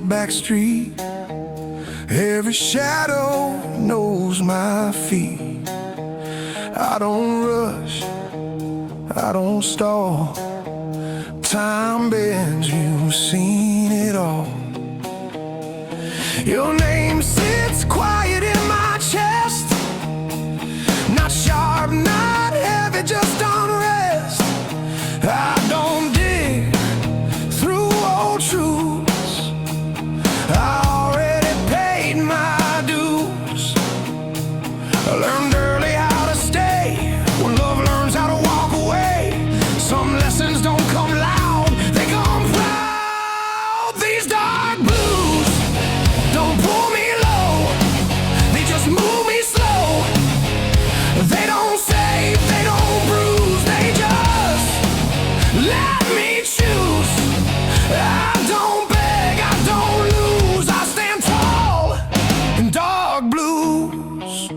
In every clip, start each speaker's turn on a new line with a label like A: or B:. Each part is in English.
A: lit back street. Every shadow knows my feet. I don't rush, I don't stall. Time bends, you've seen it all. Your name sits quiet in my chest. Not sharp, not heavy, just unrest. I don't dig through old truths. I already paid my dues. I learned early how to stay when love learns how to walk away. Some lessons don't come loud, they come proud. These dark blues don't pull me low, they just move me slow. They don't save, they don't bruise, they just let me choose. I don't beg, I don't lose, I stand tall in dark blues.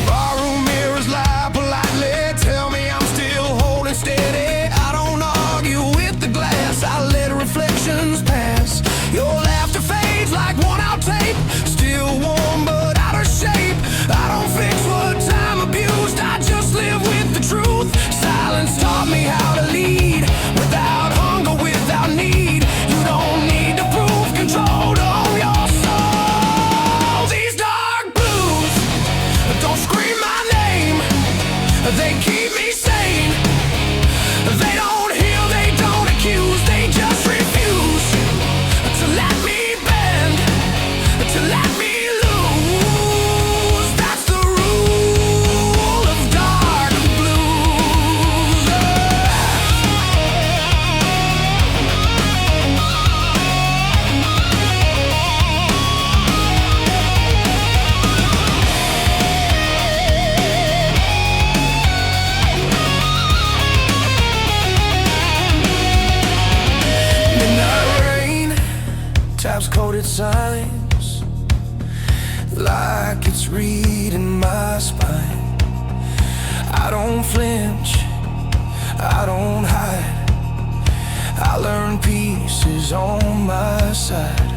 A: Barroom mirrors lie politely, tell me I'm still holding steady. I don't argue with the glass, I let reflections pass. Your laughter fades like worn-out tape, still warm but out of shape. I don't fix what time abused, I just live with the truth. Silence taught me how to lead, without hunger, without need. You don't need to prove control of your soul. These dark blues don't scream my name, they keep me sane. They don't heal, they don't accuse, they just refuse to let me bend, to let me lose. That's the rule of dark blues. Midnight rain taps coated signs like it's reading my spine. I don't flinch, I don't hide. I learn peace is on my side.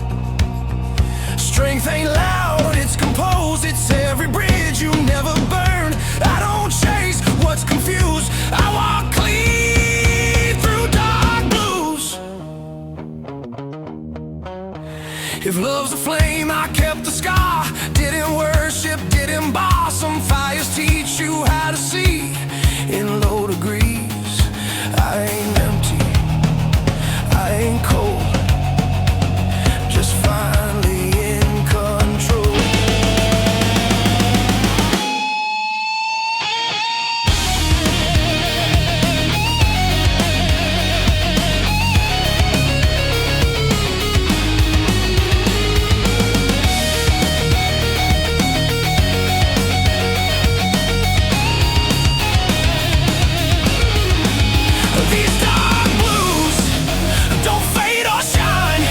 A: Strength ain't loud, it's composed, it's every bridge you never burn. I don't chase what's confused, I walk clean through dark blues. If love's a flame, I kept the scar. Didn't worship, didn't bar. Some fires teach you how to see in low degrees. I ain't empty, I ain't cold, just finally in control. These dark blues don't fade or shine,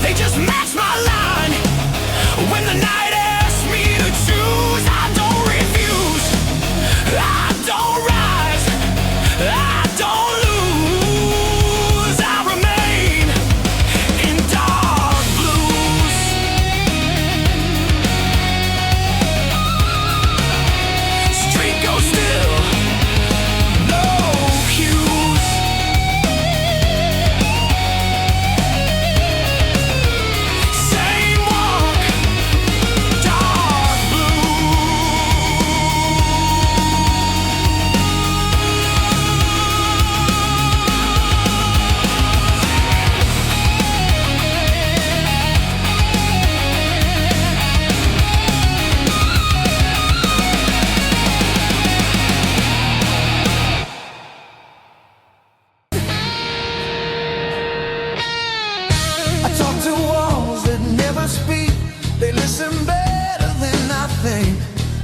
A: they just match my line. When the night asks me to choose, I don't refuse, I don't rise, I don't lose. I remain in dark blues. Street goes still, no cues. Same walk, dark I talk to walls that never speak, they listen better than I think.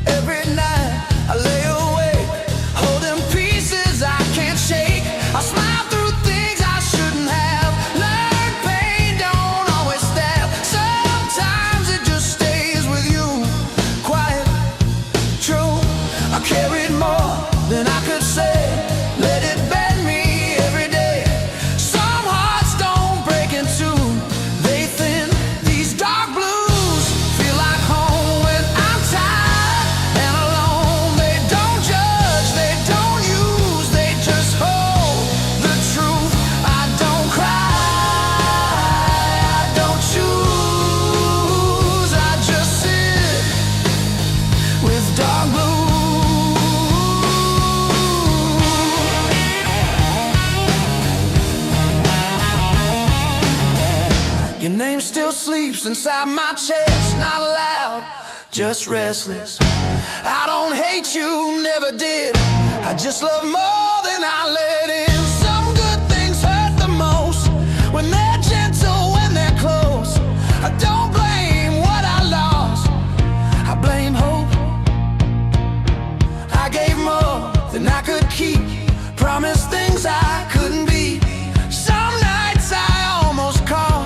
A: Every night I lay awake, holding pieces I can't shake. I smile through things I shouldn't have. Learned pain don't always stab. Sometimes it just stays with you, quiet, true. I carried more than I could say, let it bend me every day. Some hearts still sleeps inside my chest, not loud, just restless. I don't hate you, never did. I just love more than I let in. Some good things hurt the most when they're gentle, when they're close. I don't blame what I lost, I blame hope. I gave more than I could keep, promised things I couldn't be. Some nights I almost call,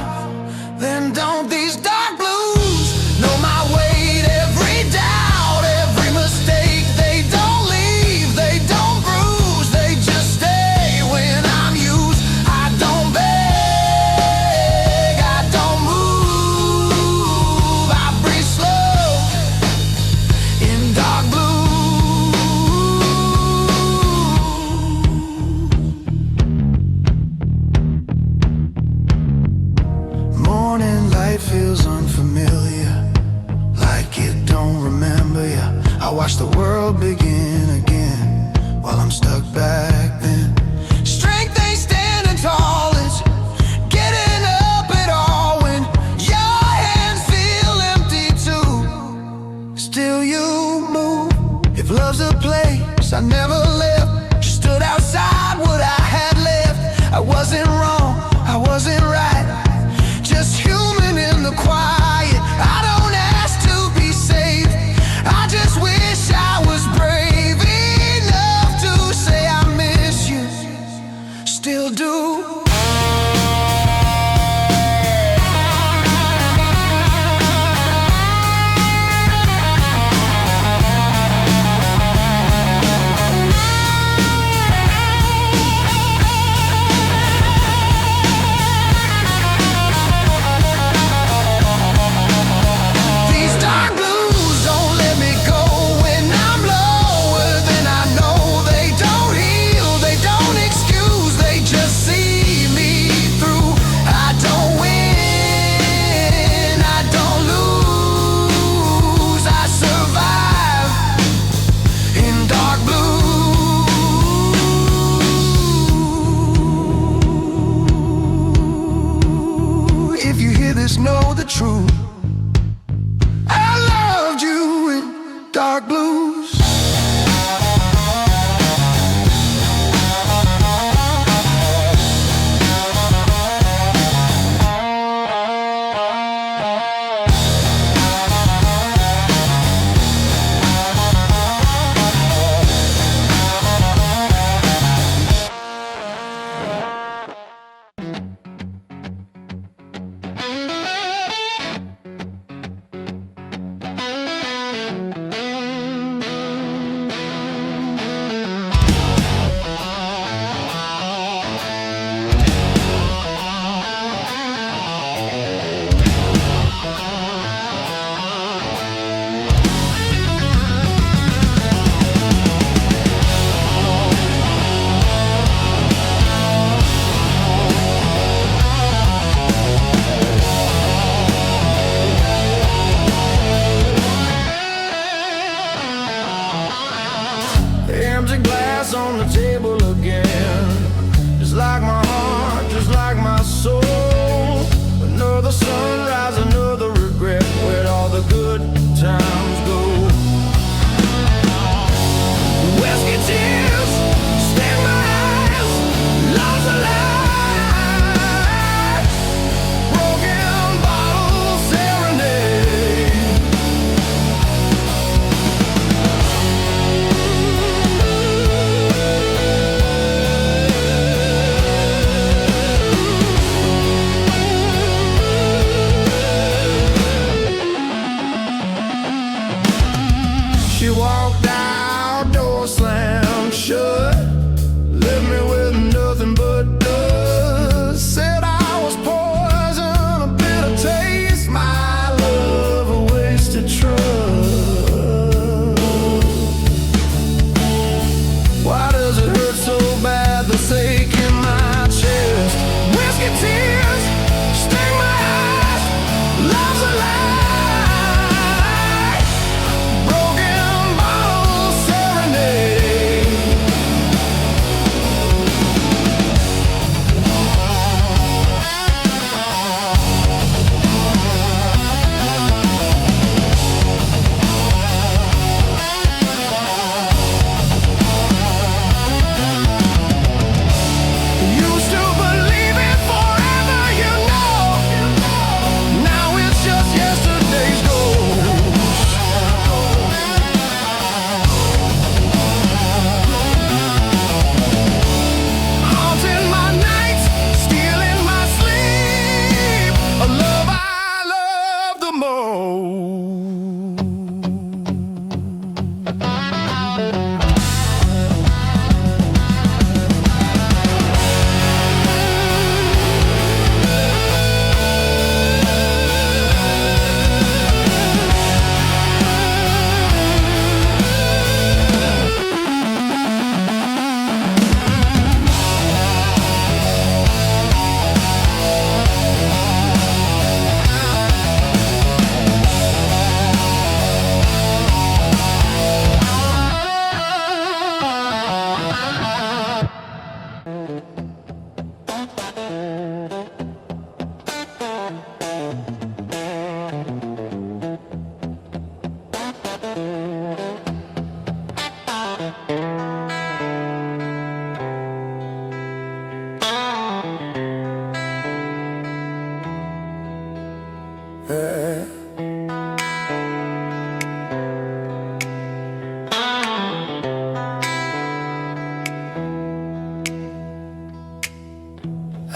A: then don't these dark blues know my weight, every doubt, every mistake. They don't leave, they don't bruise, they just stay when I'm used. I don't beg, I don't move, I breathe slow in dark blue. Morning light feels unfamiliar, like it don't remember ya. I watch the world begin again while I'm stuck back then. Strength ain't standing tall, it's getting up at all when your hands feel empty too. Still you move. If love's a place I never left, just stood outside what I had left. I wasn't wrong, I wasn't right, just human in the quiet. I don't ask to be saved, I just wish I was brave enough to say I miss you, still do. These dark blues don't let me go when I'm lower than I know. They don't heal, they don't excuse, they just see me through. I don't win, I don't lose, I survive in dark blue. If you hear this, know the truth, I loved you in dark blues.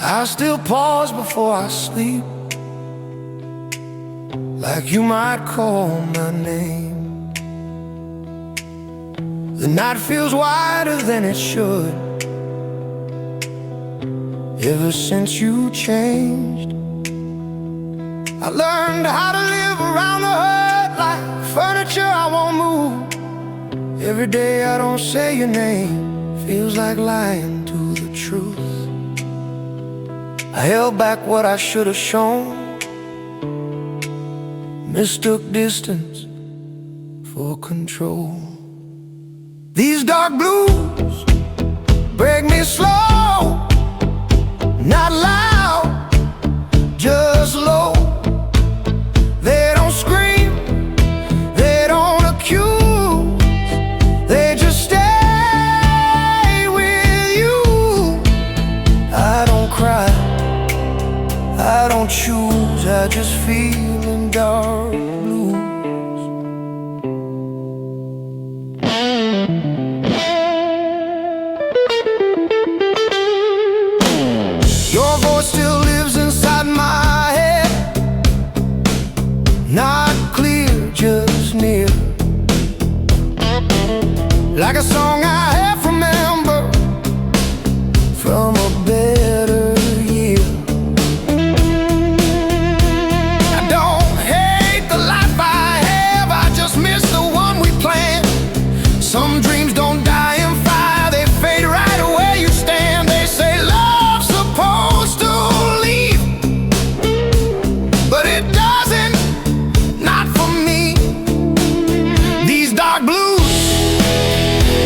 A: I still pause before I sleep, like you might call my name. The night feels wider than it should, ever since you changed. I learned how to live around the hurt, like furniture I won't move. Every day I don't say your name feels like lying to the truth. I held back what I should have shown, mistook distance for control. These dark blues break me slow, not loud, just low. They don't scream, they don't accuse, they just stay with you. I don't cry, I don't choose, I just feel in dark blues. Your voice still lives inside my head, not clear, just near, like a song I half remember from a better year. I don't hate the life I have, I just miss the one we planned. Some dreams don't die in fire, they fade right where you stand. They say love's supposed to leave, but it doesn't, not for me. These dark blues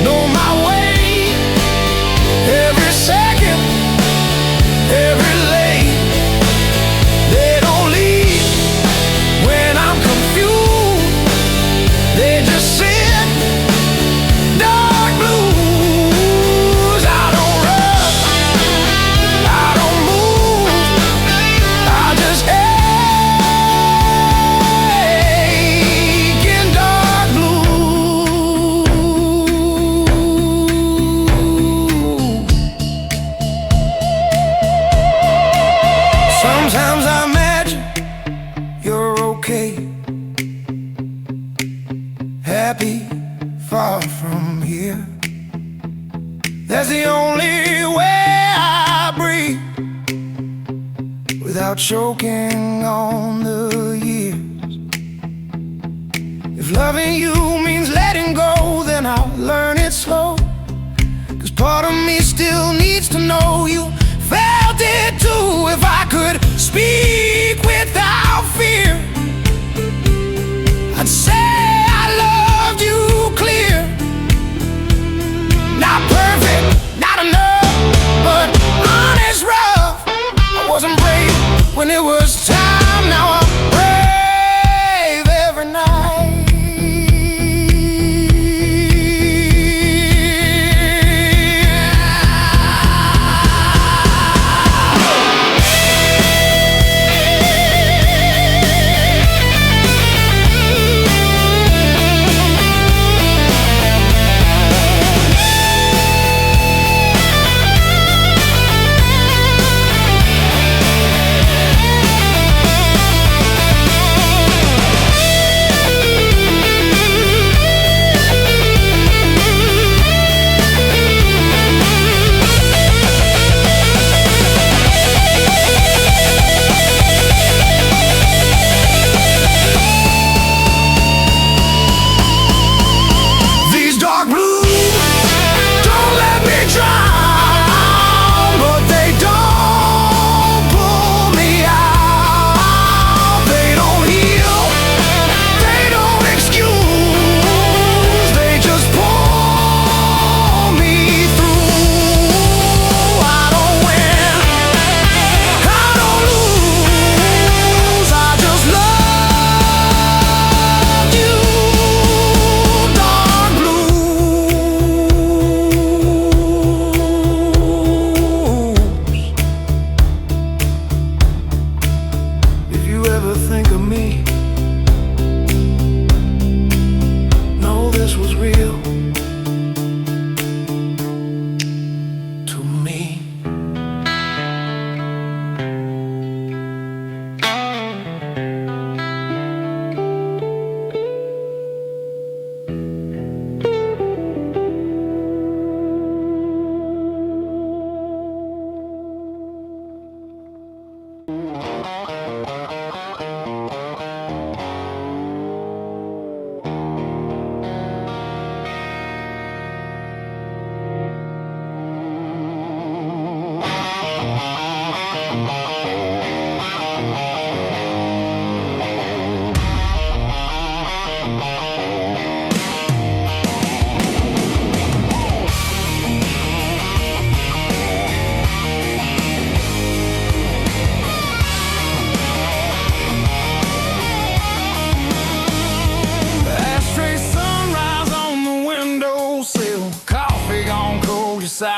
A: know my way, every second, every lane. They don't leave when I'm confused, they just sit. Dark blues, I don't run, I don't move, I just ache in dark blue. Sometimes I imagine you're okay, happy, far from here. That's the only way I breathe, without choking on the years. If loving you means letting go, then I'll learn it slow. 'Cause part of me still needs to know you felt it too. If I could speak without fear, I'd say I loved you clear. Not perfect, not enough, but honest rough. I wasn't brave when it was time, now I'm brave every night.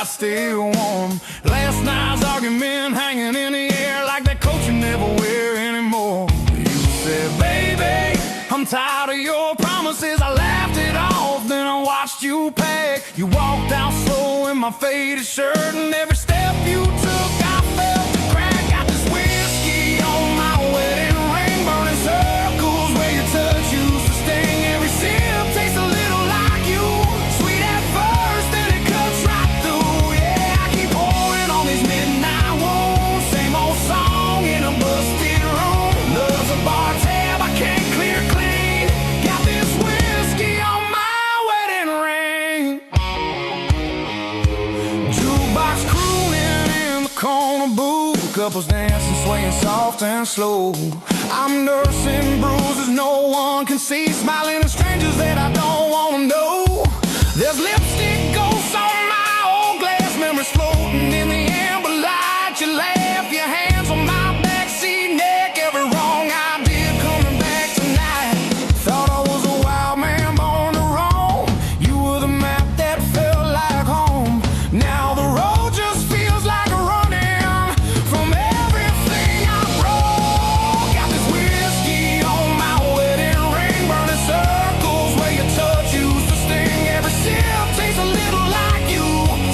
A: stay warm. Last night's argument hanging in the air like that coat you never wear anymore. You said, baby, I'm tired of your promises. I laughed it off, then I watched you pack. You walked out slow in my faded shirt, and every step you took I felt the crack. Got this whiskey on my wedding ring, burning circles where your touch used to sting. Every sip tastes a little like you, sweet at first, then it cuts right through. Yeah, I keep pouring on these midnight wounds, same old song in a busted room. Love's a bar tab I can't clear clean. Got this whiskey on my wedding ring. Jukebox crooning in the corner booth, couples dancing, swaying soft and slow. I'm nursing bruises no one can see, smiling at strangers that I don't wanna know. There's lipstick ghosts on my old glass, memories floating in the amber light. You laugh, your hands on my backseat neck, every wrong I did coming back tonight. Thought I was a wild man born to roam. You were the map that felt like home. Now the road just feels like a running from everything I broke. Got this whiskey on my wedding ring, burning circles where your touch used to sting. Every sip tastes a little like you,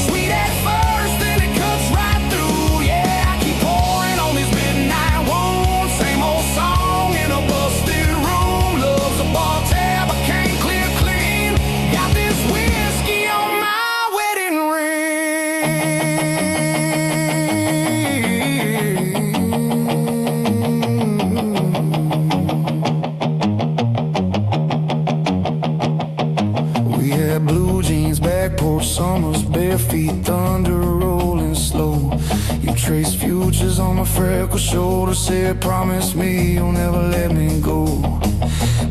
A: sweet at first, then it cuts right through. Yeah, I keep pouring on these midnight wounds, same old song in a busted room. Love's a bar tab I can't clear clean. Got this whiskey on my wedding ring. We had blue jeans, back porch summers, bare feet, thunder rolling slow. You traced futures on my freckled shoulder, said promise me you'll never let me go.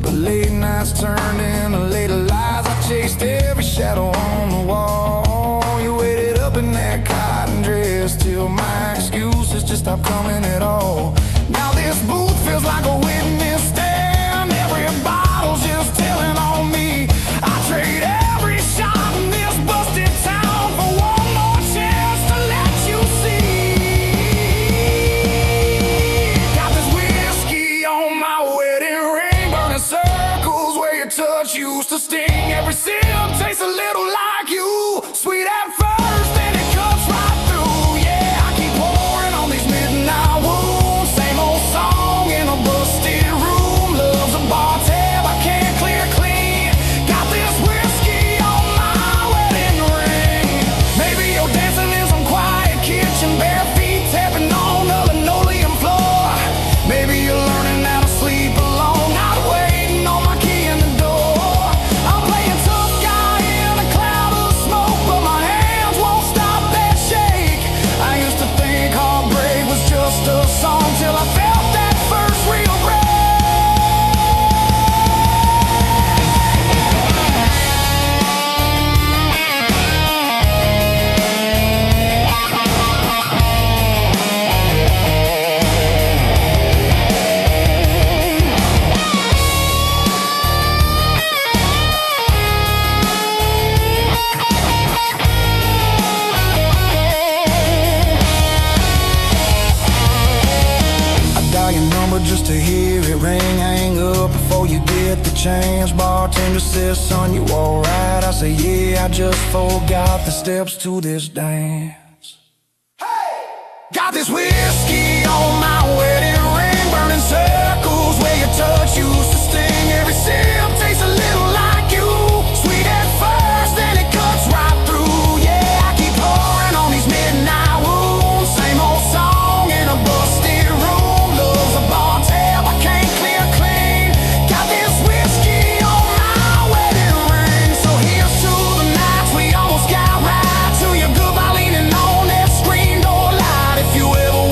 A: But late nights turned into later lies. I chased every shadow on the wall. You waited up in that cotton dress till my excuses just stopped coming at all. Now this booth feels like a witness stand. Every bottle's just telling on me. I trade every shot in this busted town for one more chance to let you see. Got this whiskey on my wedding ring, burning circles where your touch used to sting. Every sip tastes a little like you, sweet at first, then it cuts right through. Yeah, I keep pouring on these midnight wounds, same old song in a busted room. Love's a bar tab I can't clear clean. Got this whiskey on my wedding ring. Maybe you're dancing in some quiet kitchen, bare feet tapping on the linoleum floor. Maybe you're learning how to sleep alone, not waiting on my key in the door. I'm playing tough guy in a cloud of smoke, but my hands won't stop that shake. I used to think heartbreak was just a song till I felt that first real break. Dial your number just to hear it ring. Hang up before you get the chance. Bartender says, son, you alright? I say, yeah, I just forgot the steps to this dance. Got this whiskey on my wedding ring, burning circles where your touch used to sting. Every sip tastes a little like you, sweet at first, then it cuts right through. Yeah, I keep pouring on these midnight wounds, same old song in a busted room. Love's a bar tab I can't clear clean. Got this whiskey on my wedding ring. So here's to the nights we almost got right, to your goodbye leaning on that screen door light. If you ever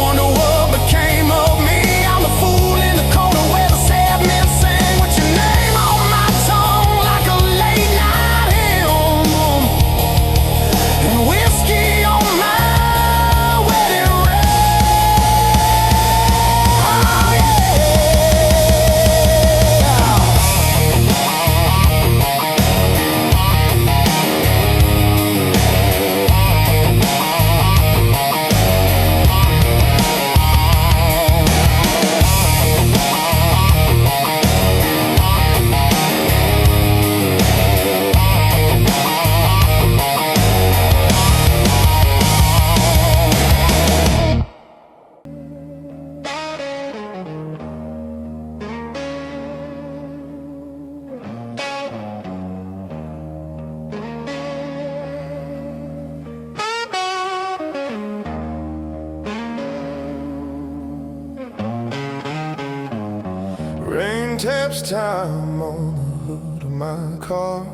A: taps time on the hood of my car,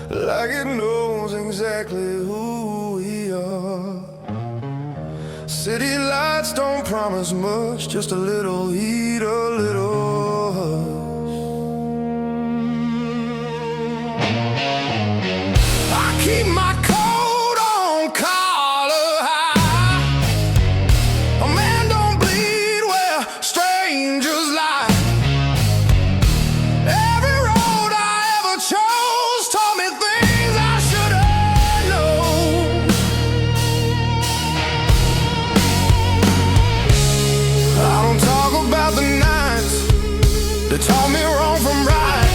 A: like it knows exactly who we are. City lights don't promise much, just a little heat, a little hush. I keep my coat on collar high. A man don't bleed where strangers lie. Every road I ever chose taught me things I should have known. I don't talk about the nights that taught me wrong from right.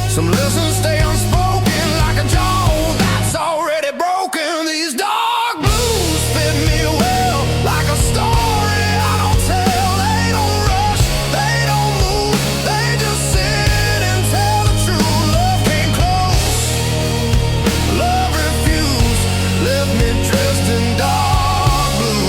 A: Some lessons stay unspoken like a jaw that's already broken. These dark blues fit me well, like a story I don't tell. They don't rush, they don't move, they just sit and tell the truth. Love came close, love refused, left me dressed in dark blue.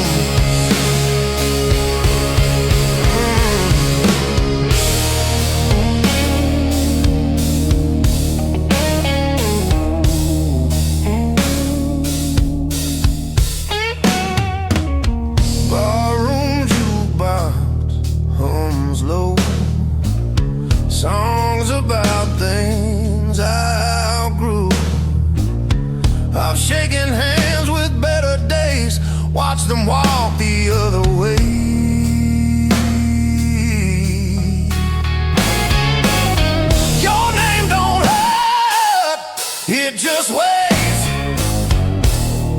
A: Barroom jukebox hums low, songs about things I outgrew. I've shaken hands with better days, watched them walk the other way. Your name don't hurt, it just weighs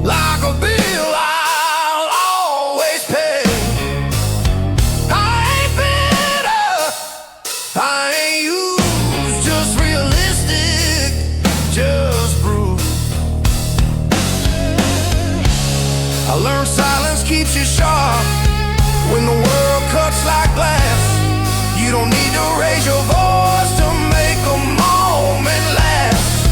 A: like a bill I'll always pay. I ain't bitter, I ain't used, just realistic, just bruised. I learned silence keeps you sharp when the world cuts like glass. You don't need to raise your voice to make a moment last.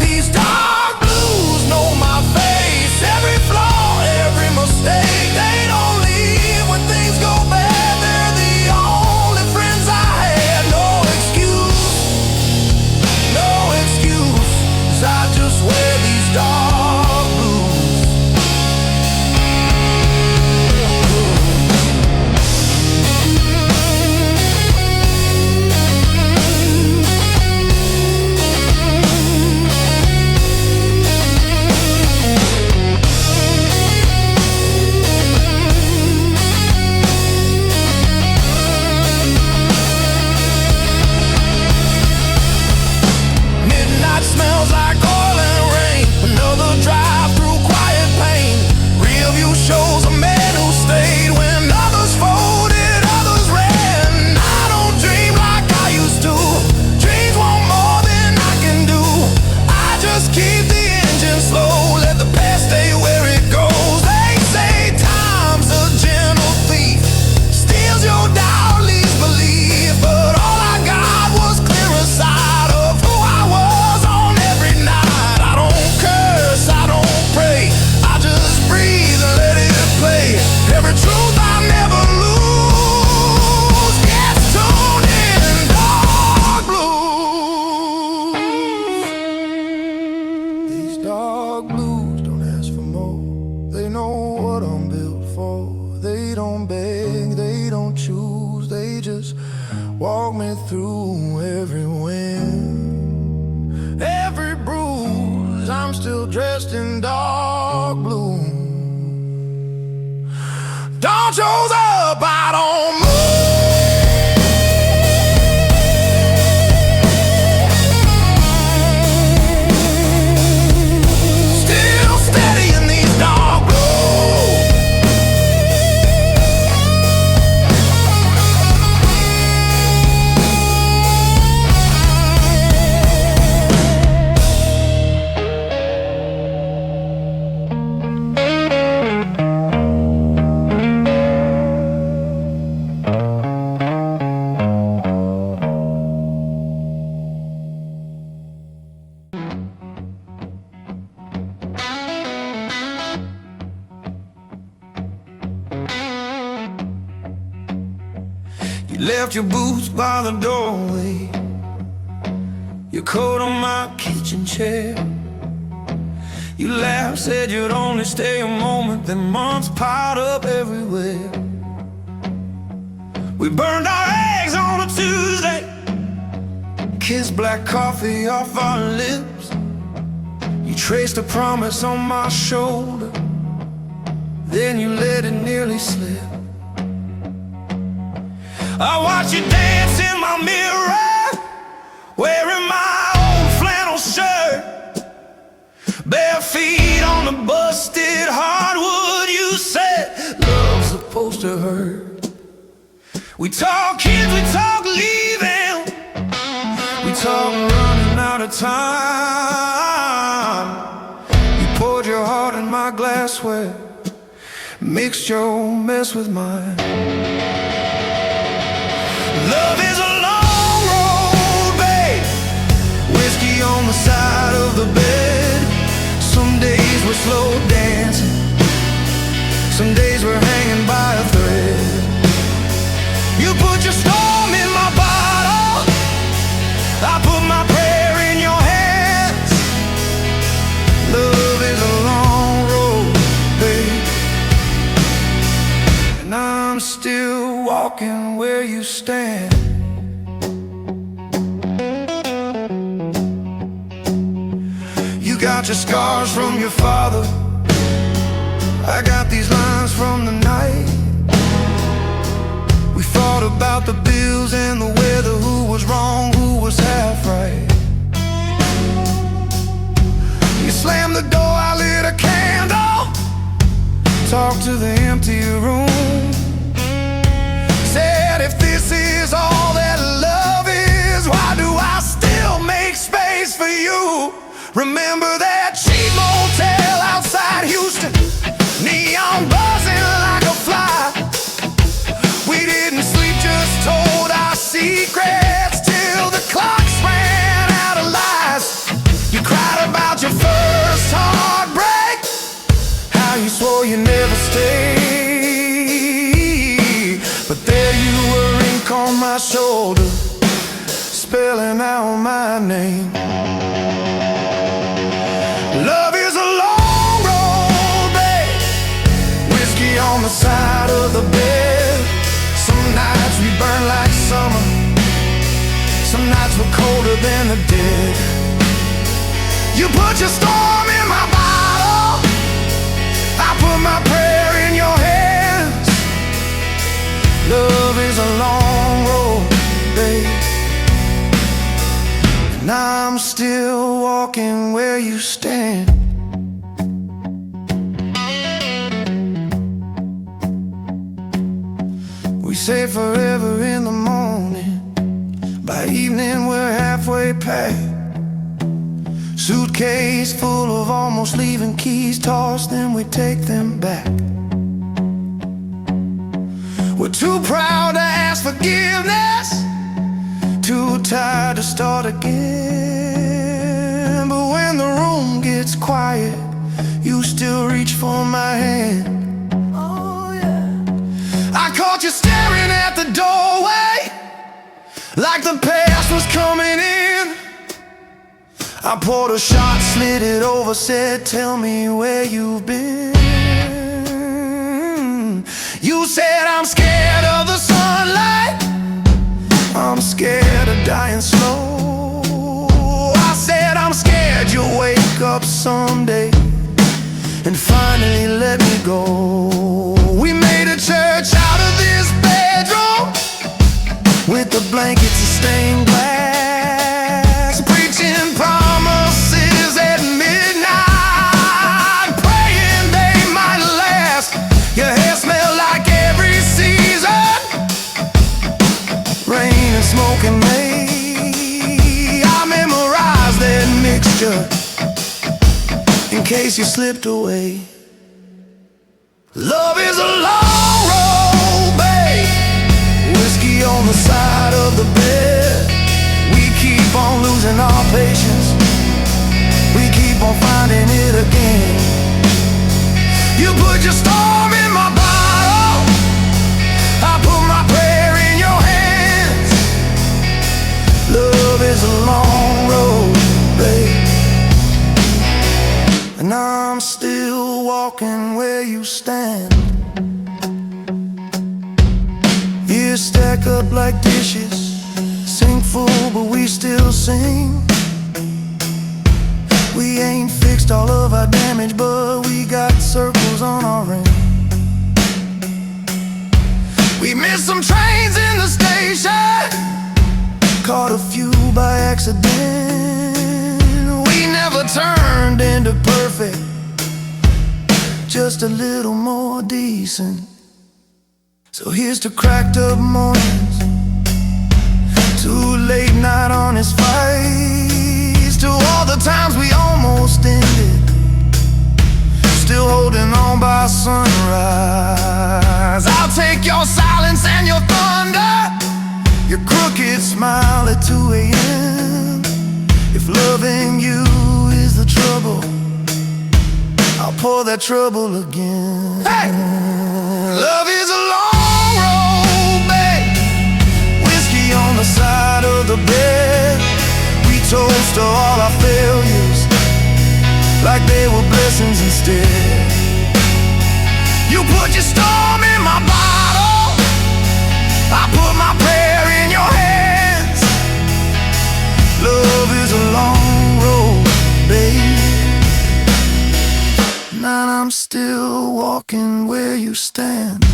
A: These dark blues know my face, every flaw, every mistake. They don't leave when things go bad. They're the only friends I had. No excuse, 'cause I just wear these dark blues. Midnight smells like oil and rain. Another drive through quiet pain. Real view shows a man who stayed when others folded, others ran. I don't dream like I used to. Dreams want more than I can do. I just keep the engine slow, let the past stay where it goes. They say time's a gentle thief, steals your doubt, leaves belief. But all I got was clearer side of who I was on every night. I don't curse, I don't pray, I just breathe and let it play. Every truth I never lose gets tuned in dark blues. These dark blues don't ask for more. They know what I'm built for. They don't beg, they don't choose. They just walk me through every wind, every bruise. I'm still dressed in dark blue. Dawn shows up, I don't move. Still steady in these dark blues. You left your boots by the doorway, your coat on my kitchen chair. You laughed, said you'd only stay a moment, then months piled up everywhere. We burned our eggs on a Tuesday, kissed black coffee off our lips. You traced a promise on my shoulder, then you let it nearly slip. I watch you dance in my mirror, wearing my old flannel shirt, bare feet on the busted hardwood. You said love's supposed to hurt. We talk kids, we talk leaving, we talk running out of time. You poured your heart in my glassware, mixed your mess with mine. Love is a long road, babe, whiskey on the side of the bed. Some days we're slow dancing, some days we're hanging by a thread. You put your storm in my bottle, I put my prayer in your hands. Love is a long road, babe, and I'm still walking where you stand. You got your scars from your father, I got these lines from the night. We fought about the bills and the weather, who was wrong, who was half right. You slammed the door, I lit a candle, talked to the empty room, said if this is all that love is, why do I still make space for you? Remember that cheap motel outside Houston, neon buzzing like a fly. We didn't sleep, just told our secrets till the clocks ran out of lies. You cried about your first heartbreak, how you swore you'd never stay. But there you were, ink on my shoulder, spelling out my name. Love is a long road, babe, whiskey on the side of the bed. Some nights we burn like summer, some nights were colder than the dead. You put your storm in my bottle, I put my prayer in your hands. Love is a long road, babe, and I'm still walking where you stand. We say forever in the morning, by evening we're halfway packed. Suitcase full of almost leaving keys, tossed, then we take them back. We're too proud to ask forgiveness, too tired to start again. But when the room gets quiet, you still reach for my hand. Oh yeah. I caught you staring at the doorway, like the past was coming in. I poured a shot, slid it over, said, tell me where you've been. You said, I'm scared of the sunlight, I'm scared of dying slow. I said, I'm scared you'll wake up someday and finally let me go. We made a church out of this bedroom, with the blankets of stained glass, preaching promises at midnight, praying they might last. Your hair smelled like every season, rain and smoke and May. I memorized that mixture in case you slipped away. Love is a long road, babe, whiskey on the side of the bed. We keep on losing our patience, we keep on finding it again. You put your storm in my bottle, I put my prayer in your hand. still walking where you stand. Years stack up like dishes, sink full but we still sing. We ain't fixed all of our damage, but we got circles on our ring. We missed some trains in the station, caught a few by accident. We never turned into perfect, just a little more decent. So here's to cracked up mornings, to late night honest fights, to all the times we almost ended, still holding on by sunrise. I'll take your silence and your thunder, your crooked smile at 2 a.m. If loving you is the trouble, I'll pour that trouble again. Hey! Love is a long road, babe, whiskey on the side of the bed. We toast to all our failures like they were blessings instead. You put your storm in my bottle, I put my prayer in your hands. Love is a long road, babe, and I'm still walking where you stand.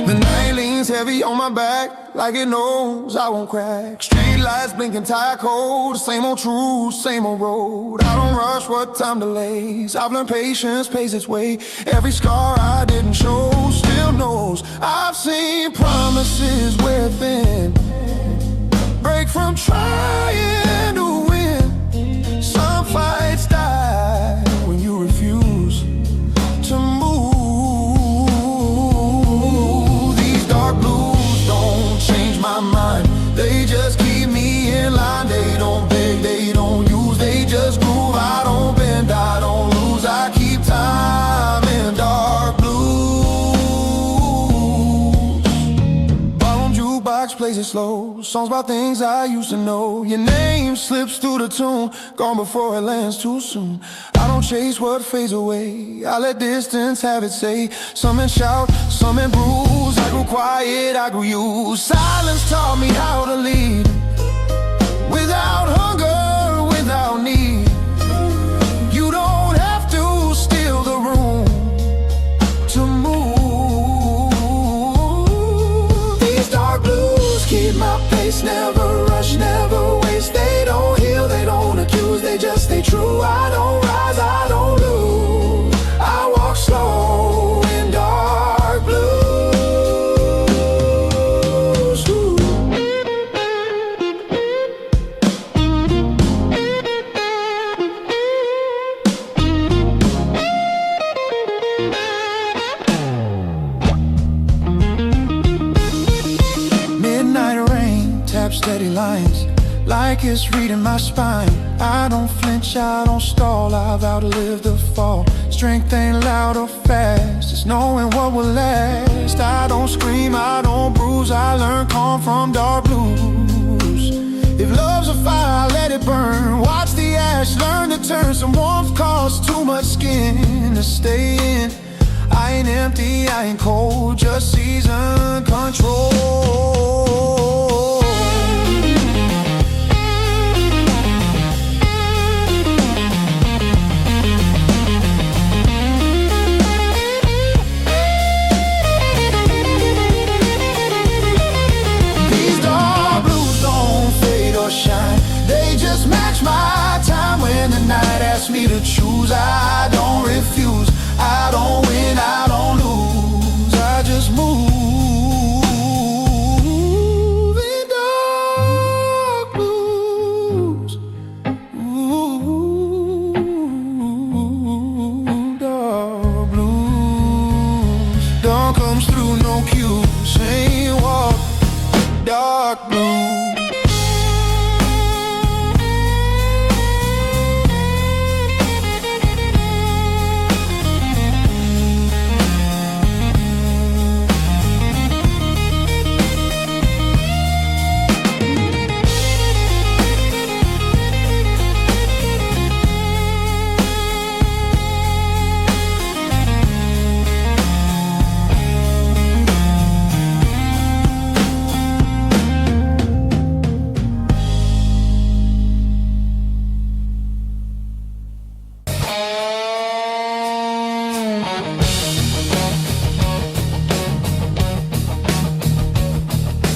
A: The night leans heavy on my back, like it knows I won't crack. Street lights blinking tire cold, same old truth, same old road. I don't rush what time delays, I've learned patience pays its way. Every scar I didn't show still knows I've seen promises wear thin, break from trying to win. Some fights die when you refuse to move. My mind, they just keep me in line. They don't beg, they don't use, they just groove. I don't bend, I don't lose, I keep time in dark blues. Barroom jukebox plays it slow, songs about things I used to know. Your name slips through the tune, gone before it lands too soon. I don't chase what fades away, I let distance have its say. Some men shout, some men bruise, I grew quiet, I grew used. Silence taught me how to lead, without hunger, without need. You don't have to steal the room to move. These dark blues keep my pace, never rush, never waste. They don't heal, they don't accuse, they just stay true. I don't rise, I don't lose, I walk slow in dark blues. Midnight rain taps steady lines, like it's reading my spine. I don't flinch, I don't stall, I've outlived the fall. Strength ain't loud or fast, it's knowing what will last. I don't scream, I don't bruise, I learn calm from dark blues. If love's a fire, I let it burn. Watch the ash learn to turn. Some warmth costs too much skin to stay in. I ain't empty, I ain't cold, just season control. Me to choose, I don't refuse, I don't win, I don't lose, I just move.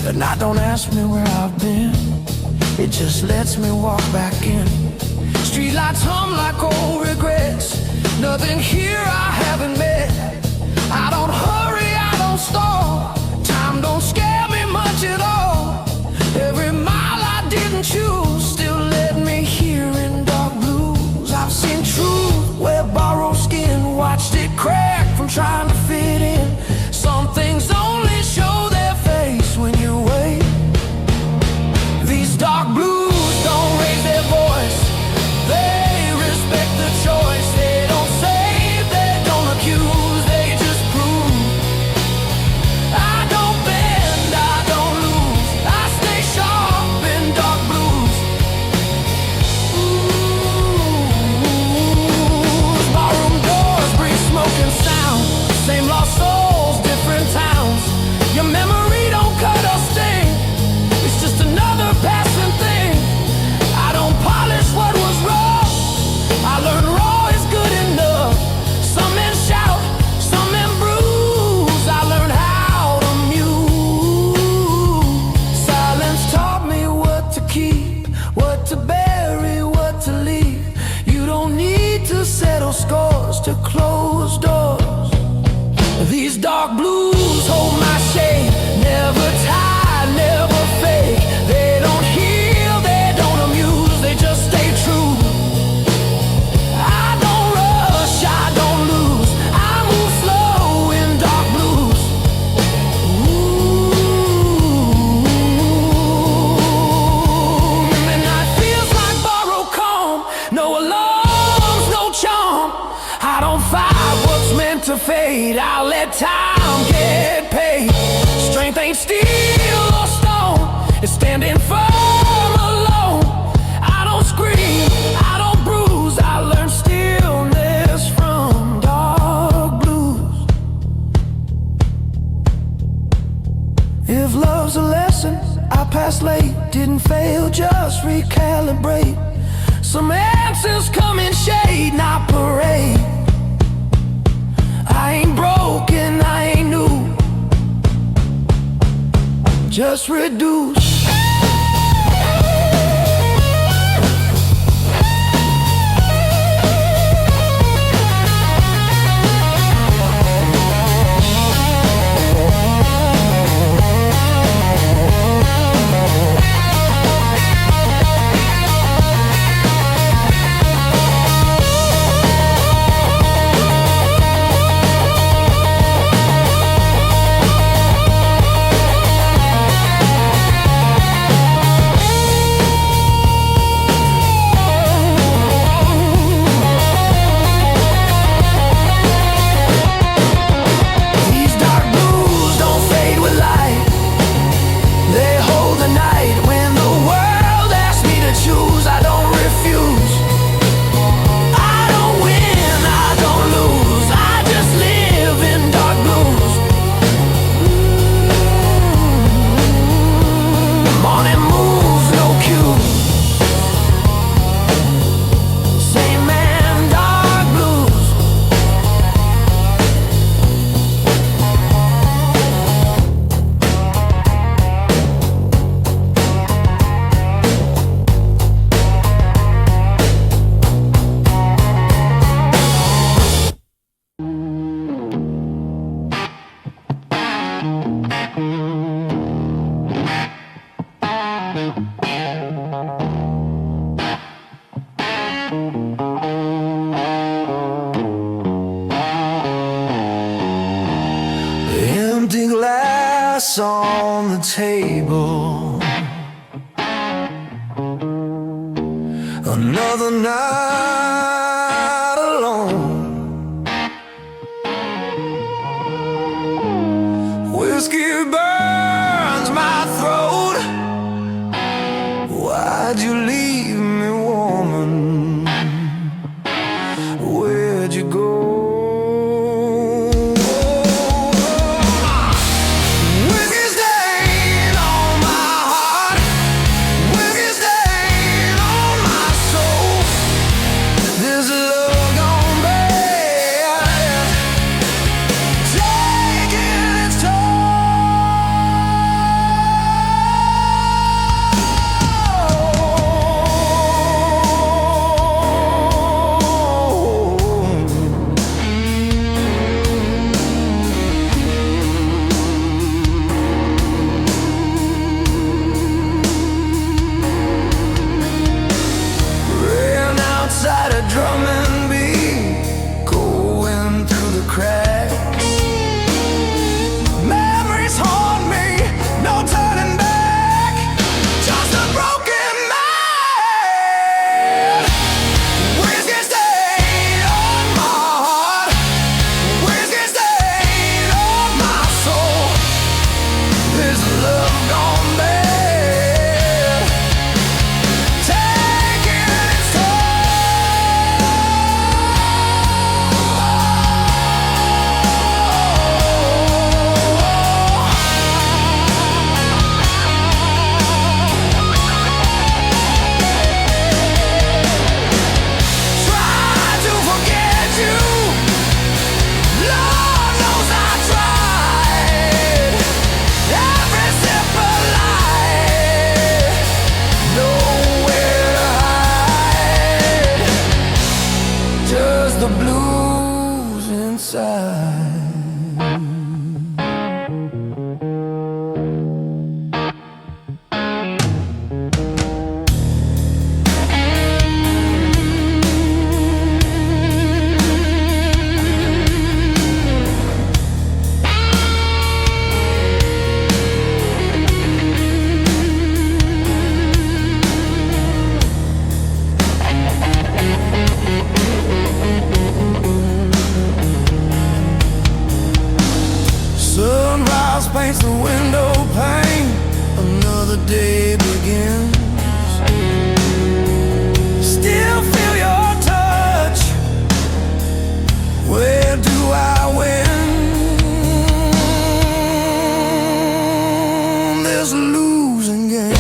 A: The night don't ask me where I've been, it just lets me walk back in. Streetlights hum like old regrets, nothing here I haven't met. I don't hurry, I don't stall, time don't scare me much at all. Every mile I didn't choose still led me here in dark blues. I've seen truth wear borrowed skin, watched it crack from trying to fit in. Some things only show their face when you wait. These dark blues don't raise their voice, they respect the choice. They don't save, they don't accuse, they just prove. I don't bend, I don't lose, I stay sharp in dark blues. Ooh, barroom doors breathe smoke and sound, same lost souls, different towns. Your memory don't cut or sting, it's just another passing thing. I don't polish what was wrong, I learned raw is good enough. Some men shout, some men bruise, I learned how to muse. Silence taught me what to keep, what to bury, what to leave. You don't need to settle scores to close doors. These dark blues hold my shade, never tied, never fake. They don't heal, they don't amuse, they just stay true. I don't rush, I don't lose, I move slow in dark blues. Ooh, midnight feels like borrowed calm, no alarms, no charm. I don't fight what's meant to fade, I'll let time get paid. Strength ain't steel or stone, it's standing firm alone. I don't scream, I don't bruise, I learn stillness from dark blues. If love's a lesson, I passed late, didn't fail, just recalibrate. Some answers come in shade, not parade. I ain't broken, I ain't new, just reduce. Empty glass on the table, another night alone. Whiskey burns my throat. Why'd you leave me, woman? Where'd you go? window pane, another day begins. Still feel your touch. Where do I win? There's a losing game.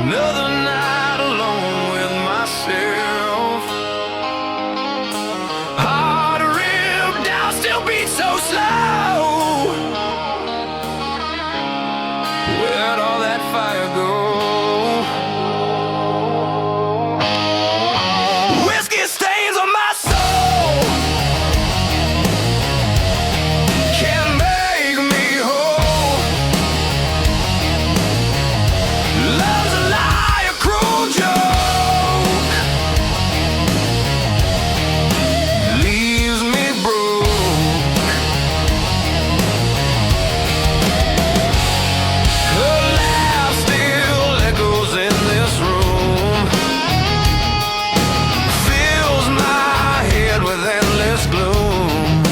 A: Another night alone with myself. Heart ripped down, still beats so slow. Where'd all that fire go? Whiskey stains on my soul. Can't make me whole. Love's a lie, a cruel joke. Leaves me broke. Her laugh still echoes in this room. Fills my head with endless gloom.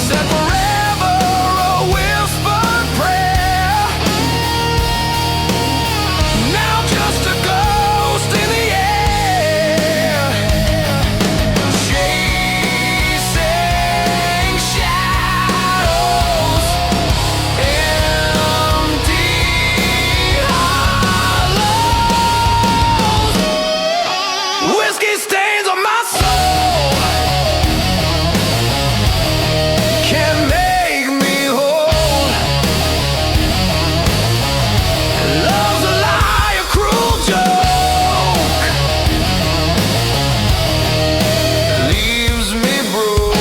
A: Said forever a whispered prayer. Now just a ghost in the air. Chasing shadows. Empty hollows. Whiskey stains on my soul. Can't make me whole. Love's a lie, a cruel joke. Leaves me broke.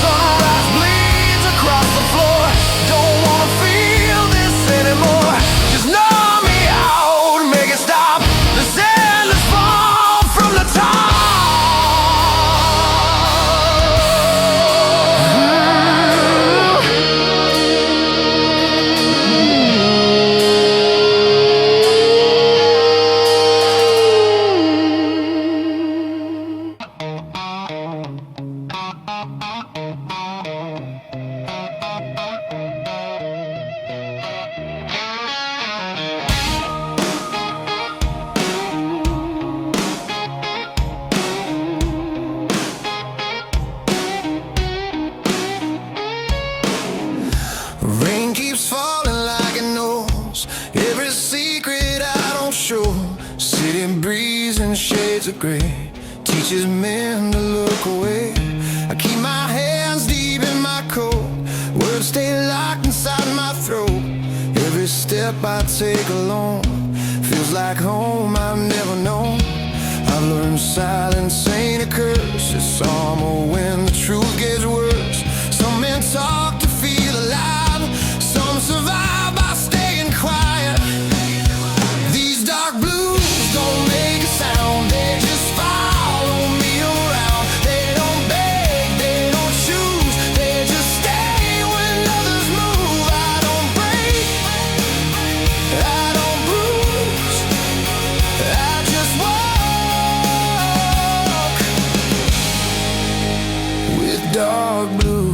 A: Sunrise bleeds across the floor. Don't wanna feel this anymore. Just numb me out, make it stop. This endless fall from the top. Rain keeps falling like it knows every secret I don't show. City breeze and shades of gray teaches men to look away. I keep my hands deep in my coat. Words stay locked inside my throat. Every step I take alone feels like home I've never known. I've learned silence ain't a curse. It's summer when the truth gets worse. Some men talk to feel alive, some survive by staying quiet. These dark blues don't make a sound, they just follow me around. They don't beg, they don't choose, they just stay when others move. I don't break, I don't bruise, I just walk with dark blue.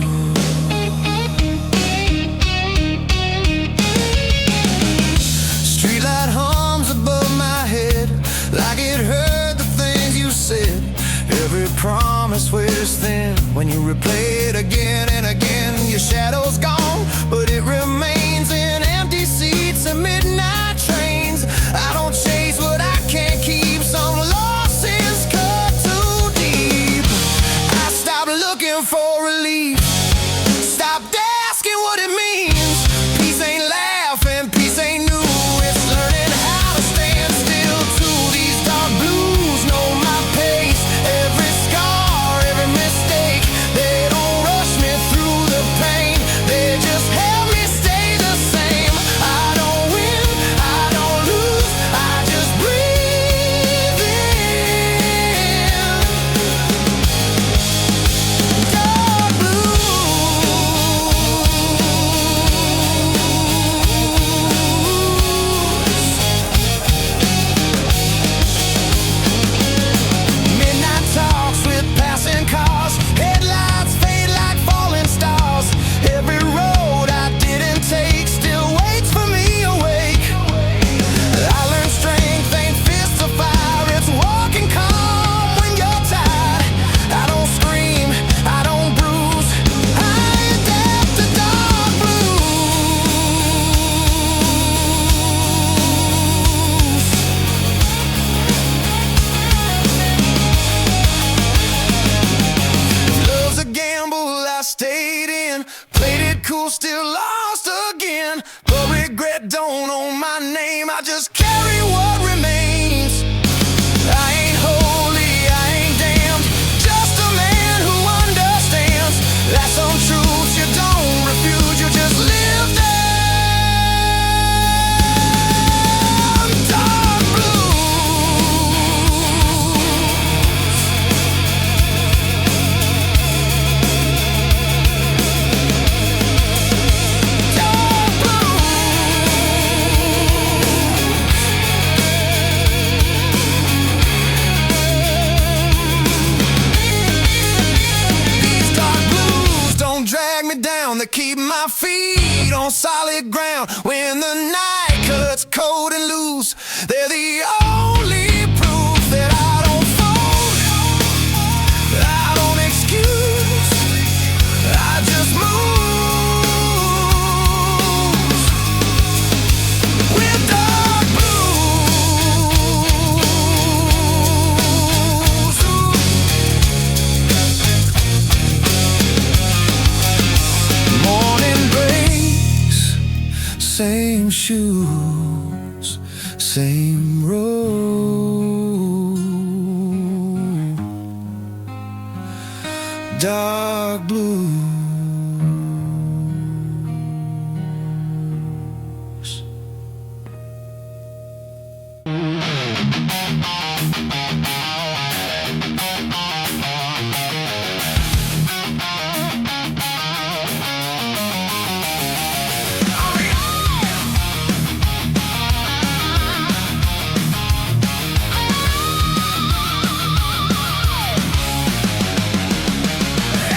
A: Streetlight hums above my head like it heard the things you said. Every promise wears thin when you replay it again and again. Your shadow's gone, but it remains in empty seats and midnight trains. I don't chase what I can't keep. Some losses cut too deep. I stopped looking for relief, stopped asking what it means. Peace ain't laughing, peace ain't new. It's learning how to stand still too. These dark blues know my pace. Every scar, every mistake, they don't rush me through the pain. They just help me stay the same. I don't win, I don't lose, I just breathe in. Dark blues. Midnight talks with passing cars, headlights fade like falling stars. Every road I didn't take still waits for me awake. I learned strength ain't fists of fire, it's walking calm when you're tired. I don't scream, I don't bruise, I adapt to dark blues. Love's a gamble I stayed in, played it cool, still lost again. But regret don't own my name, I just carry what remains. I ain't holy, I ain't damned, just a man who understands that some truths you don't refuse, you just live them. Dark blues. Dark These dark blues don't drag me down, they keep my feet on solid ground. When the night cuts cold and loose, they're the only proof that I don't fold, I don't excuse, I just move with dark blues. Morning breaks, same shoes, same road. Dark blues.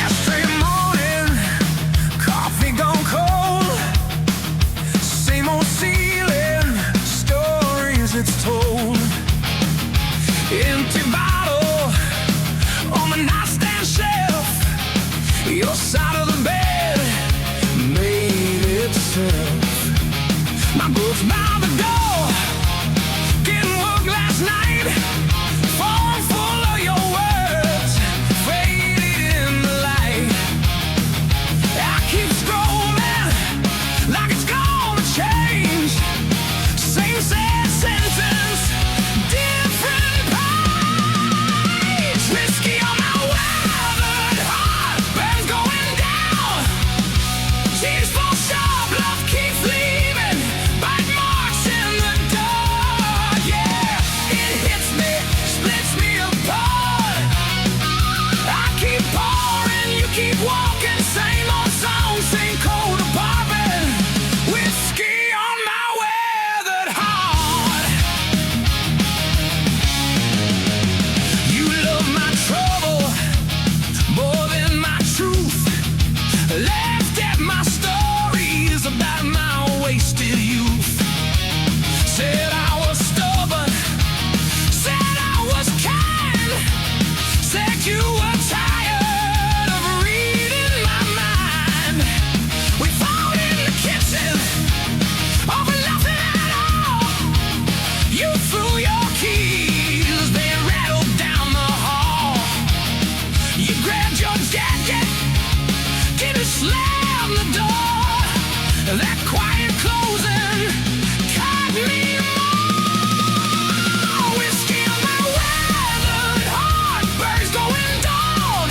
A: Ashtray morning, coffee gone cold, same old ceiling, stories it's told. Empty bottle on the nightstand shelf, your side of the bed made itself. My books by the door, getting woke last night, phone full of your words, faded in the light. I keep scrolling like it's gonna change. Same sad sentence, different page. walking, same old song, same cold apartment. Whiskey on my weathered heart. You love my trouble more than my truth. Laughed at my stories about my wasted youth. Said I was stubborn, said I was kind, said you were tired of reading my mind. We fought in the kitchen over nothing at all. You threw your keys, they rattled down the hall. You grabbed your jacket, came to slam the door. That quiet closing caught me more. Whiskey on my weathered heart, birds going down.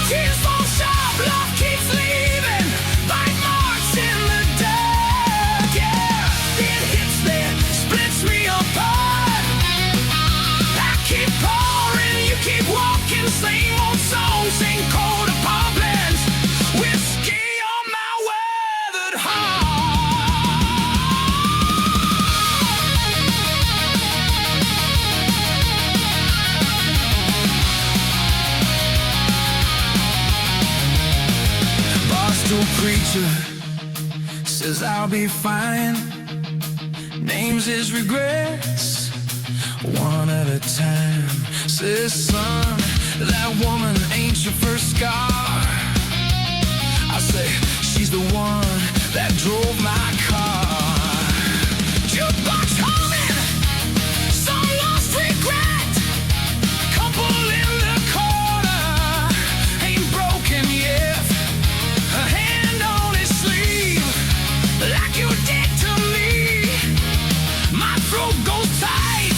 A: Tears fall sharp, love keeps leaving, bite marks in the dirt. Yeah, it hits me, splits me apart. I keep pouring, you keep walking, same old song, same cold apartments. Whiskey on my weathered heart. Barstool preacher says I'll be fine. Names his regrets one at a time. Says, son, that woman ain't your first scar. I say, she's the one that drove my car. Jukebox humming, some lost regret. Couple in the corner, ain't broken yet. A hand on his sleeve, like you did to me. My throat goes tight,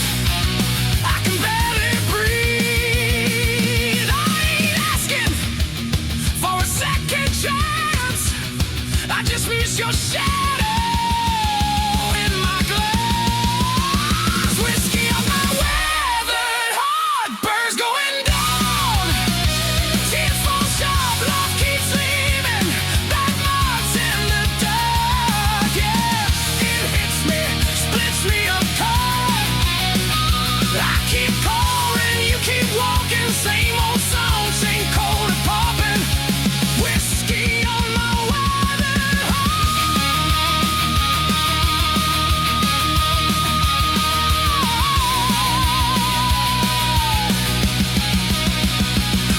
A: I can barely breathe. I ain't asking for a second chance, I just miss your shadow in my glass. Whiskey on my weathered heart, birds going down. Tears fall sharp, love keeps leaving, bad marks in the dark. Yeah, it hits me, splits me apart. I keep calling, you keep walking, same old song, same cold apartment. Whiskey on my weathered heart.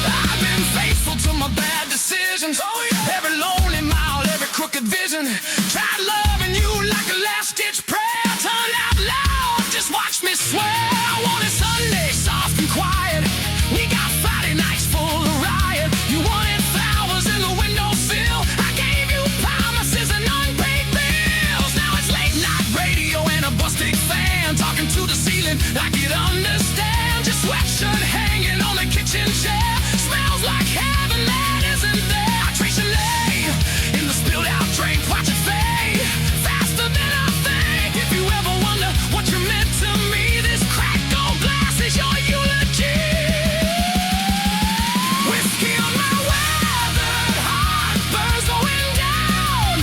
A: I've been faithful to my bad decisions. Every lonely mile, every crooked vision. Tried loving you like a last-ditch prayer. Turned out loud, just watch me swear. I wanted Sunday soft and quiet. We got Friday nights full of riot. You wanted flowers in the windowsill. I gave you promises and unpaid bills. Now it's late night radio and a busted fan, talking to the ceiling like you'd understand. Just sweatshirt hanging on the kitchen chair. Smells like heaven that isn't there. I trace your name in the spilled out drink. Watch it fade faster than I think. If you ever wonder what you meant to me, this cracked gold glass is your eulogy. Whiskey on my weathered heart, birds going down.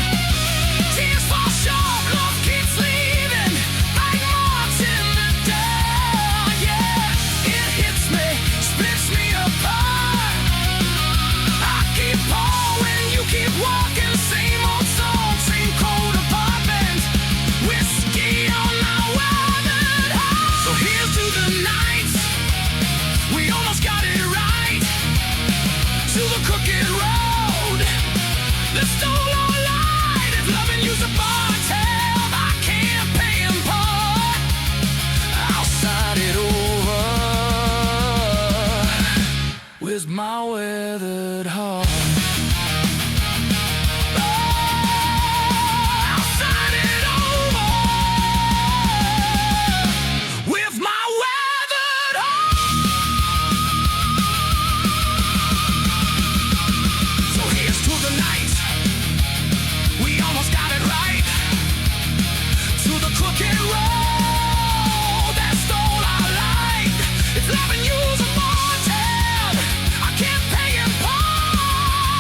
A: Tears fall short, love keeps leaving, bite marks in the dark. Yeah, it hits me, splits me apart. I keep pouring, you keep walking, same old song, same cold apartment. Whiskey on my weathered heart. So here's to the nights we almost got it right, to the crooked road that stole our light. If loving you's a bar tab, I can't pay in part. I'll sign it over with my weathered heart. I'll sign it over with my weathered heart. So here's to the night we almost got it right, to the crooked road that stole our light. If loving you's a bar tab, I can't pay in part.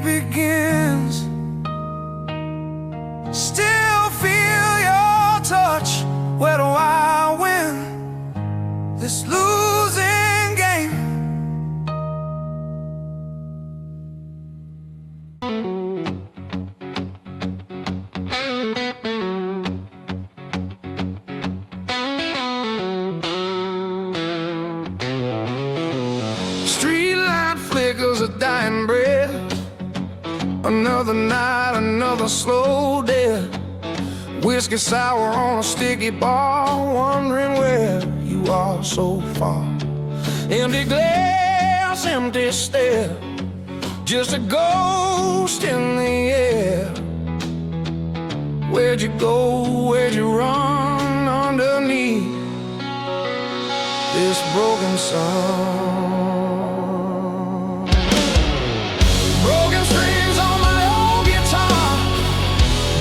A: day begins. Still feel your touch. Where do I win this losing game? Streetlight flickers a dying breath. Another night, another slow death. Whiskey sour on a sticky bar, wondering where you are so far. Empty glass, empty stare, just a ghost in the air. Where'd you go, where'd you run underneath this broken sun? Broken strings on my old guitar,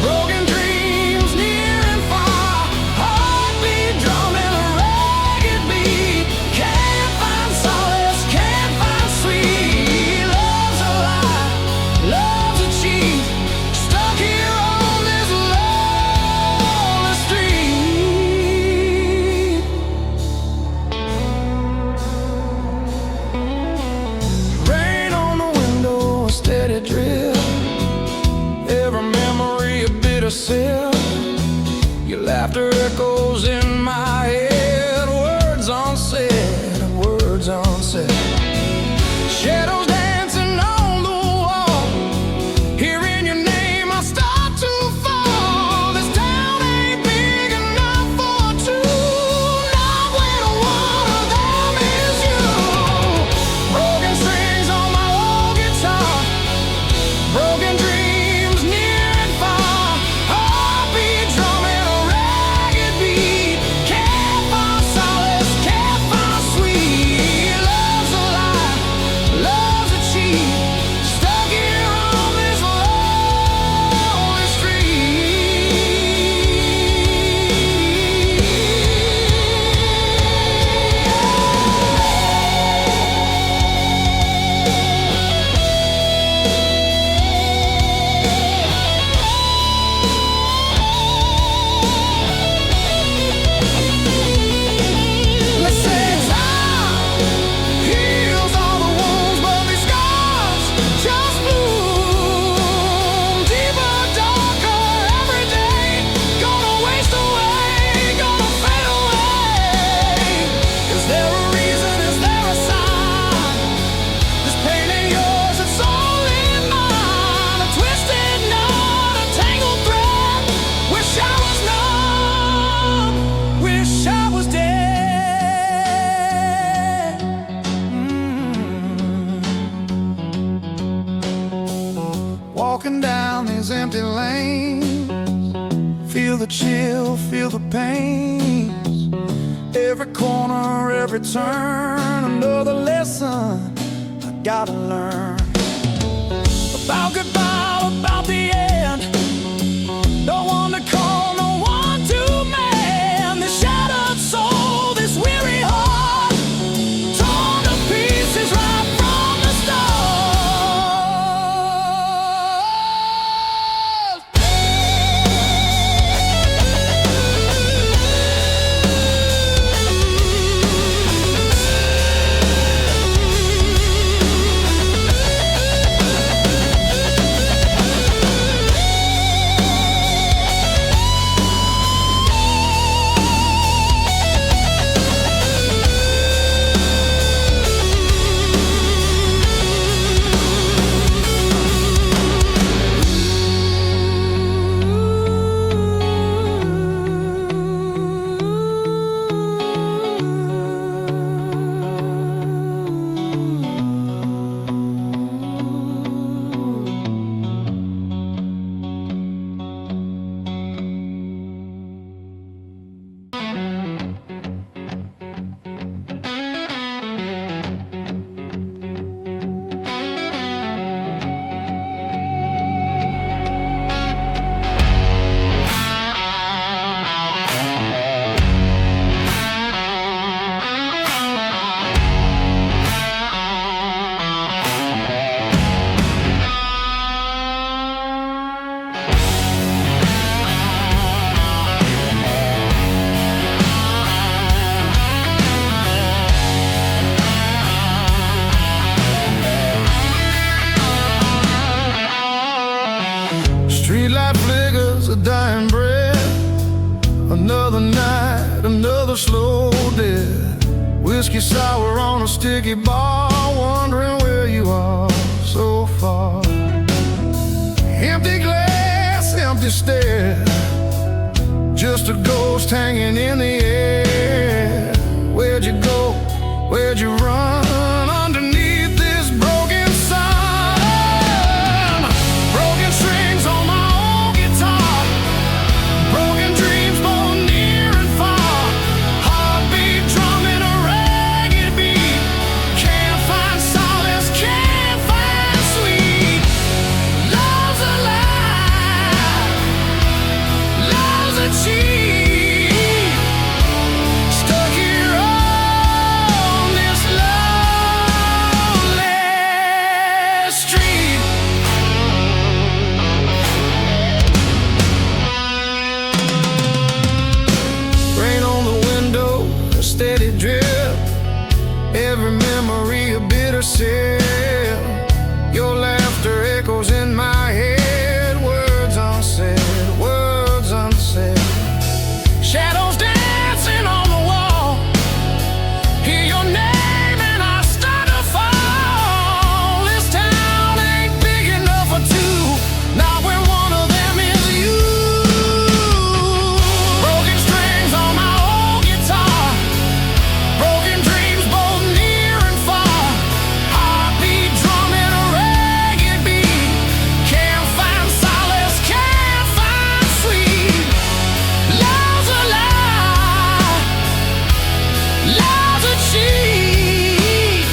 A: broken dreams near and far, heartbeat drumming a ragged beat. Can't find solace, can't find sweet. Love's a lie, love's a cheat, stuck here on this lonely street. Rain on the window, a steady drip. Every memory a bitter sip. Your laughter echoes in my head. Words unsaid, words unsaid. Shadows dancing on the wall. Hearing your name, I start to fall. This town ain't big enough for two. Not when one of them is you. Broken strings on my old guitar, broken dreams near and far, heartbeat drumming a ragged beat. Can't find solace, can't find sweet. Love's a lie, love's a cheat, stuck here on this lonely They say time heals all the wounds, but these scars just bloom deeper, darker every day. Gonna waste away, gonna fade away. Is there a reason? Is there a sign? This pain ain't yours, it's only mine. A twisted knot, a tangled thread. Wish I was numb, wish I was dead. Walking down these empty lanes, feel the chill, feel the pains. Every corner, every turn, another lesson I gotta learn. About goodbye, about the end. No one to call, no one to mend. This shattered soul, this weary heart, torn to pieces right from the start. light flickers a dying breath. Another night, another slow death. Whiskey sour on a sticky bar, wondering where you are so far. Empty glass, empty stare, just a ghost hanging in the air. Where'd you go? Where'd you run? Underneath this broken sun. Broken strings on my own guitar, broken dreams both near and far. Heartbeat drumming a ragged beat. Can't find solace, can't find sweet. Love's a lie, love's a cheat. Stuck here on this lonely street. Rain on the window, a steady drip. Every memory a bitter sip. Your laughter echoes in my head. Words unsaid, words unsaid. Shadows dancing on the wall. Hear your name and I start to fall. This town ain't big enough for two, not when one of them is you. Broken strings on my old guitar, broken dreams both near and far. Heartbeat drumming a ragged beat. Can't find solace, can't find sweet. Love's a lie, love's a cheat.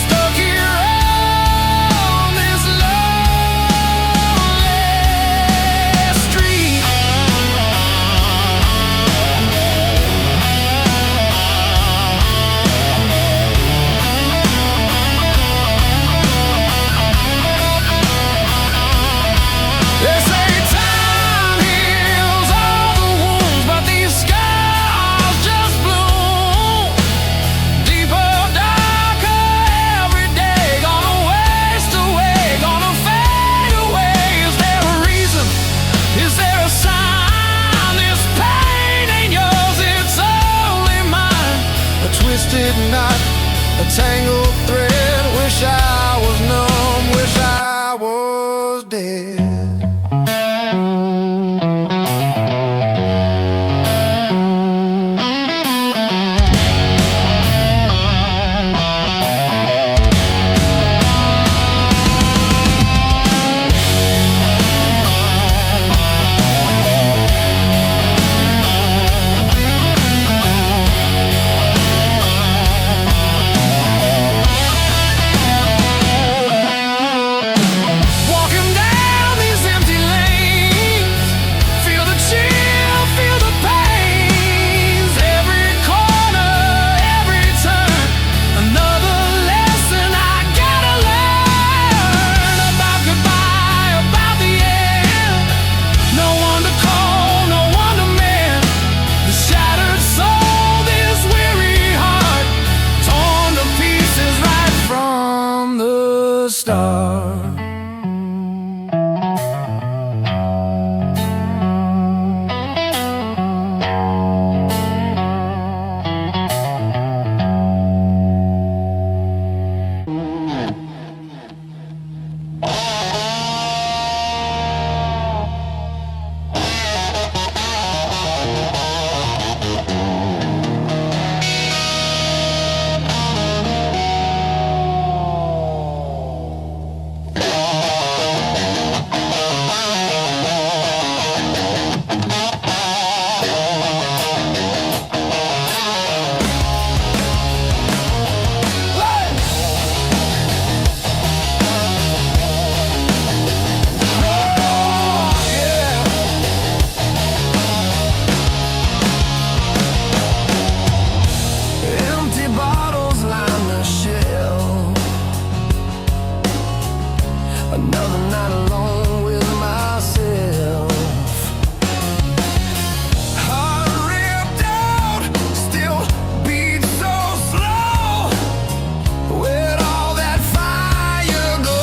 A: Stuck here on this lonely street. They say time heals all the wounds, but these scars just bloom deeper, darker every day. Gonna waste away, gonna fade away. Is there a reason? Is there a sign? This pain ain't yours, it's only mine. A twisted knot, a tangled thread. Wish I was numb, wish I was dead. Walking down these empty lanes, feel the chill, feel the pains. Every corner, every turn, another lesson I gotta learn. About goodbye, about the end. No one to call, no one to mend. The shattered soul, this weary heart, torn to pieces right from the start. Empty bottles line the shelf. Another night alone with myself. Heart ripped out, still beat so slow. Where'd all that fire go?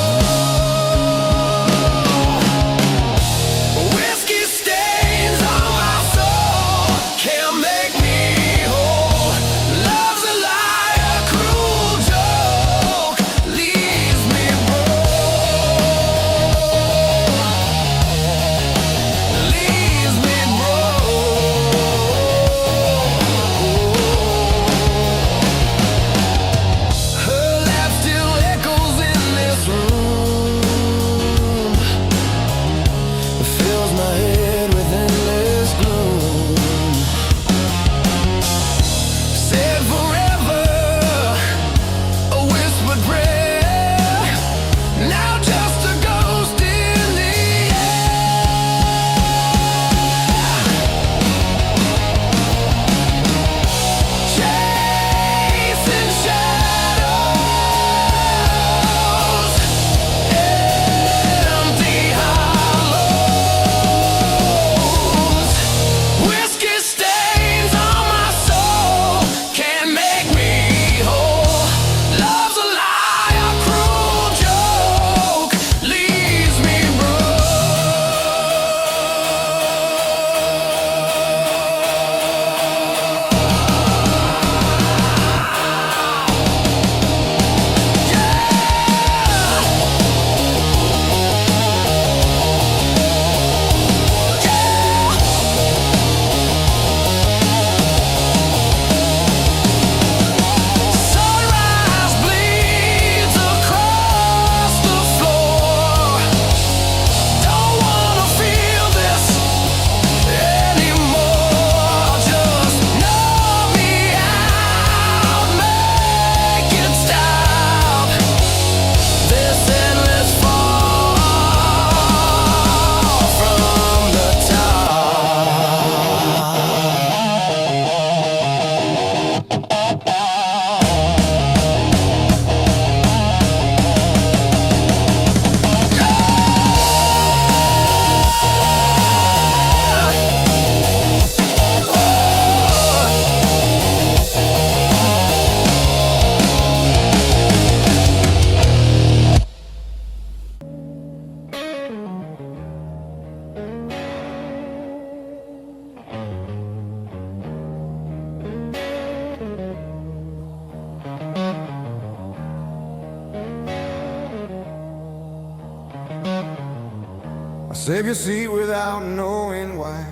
A: Save your seat without knowing why.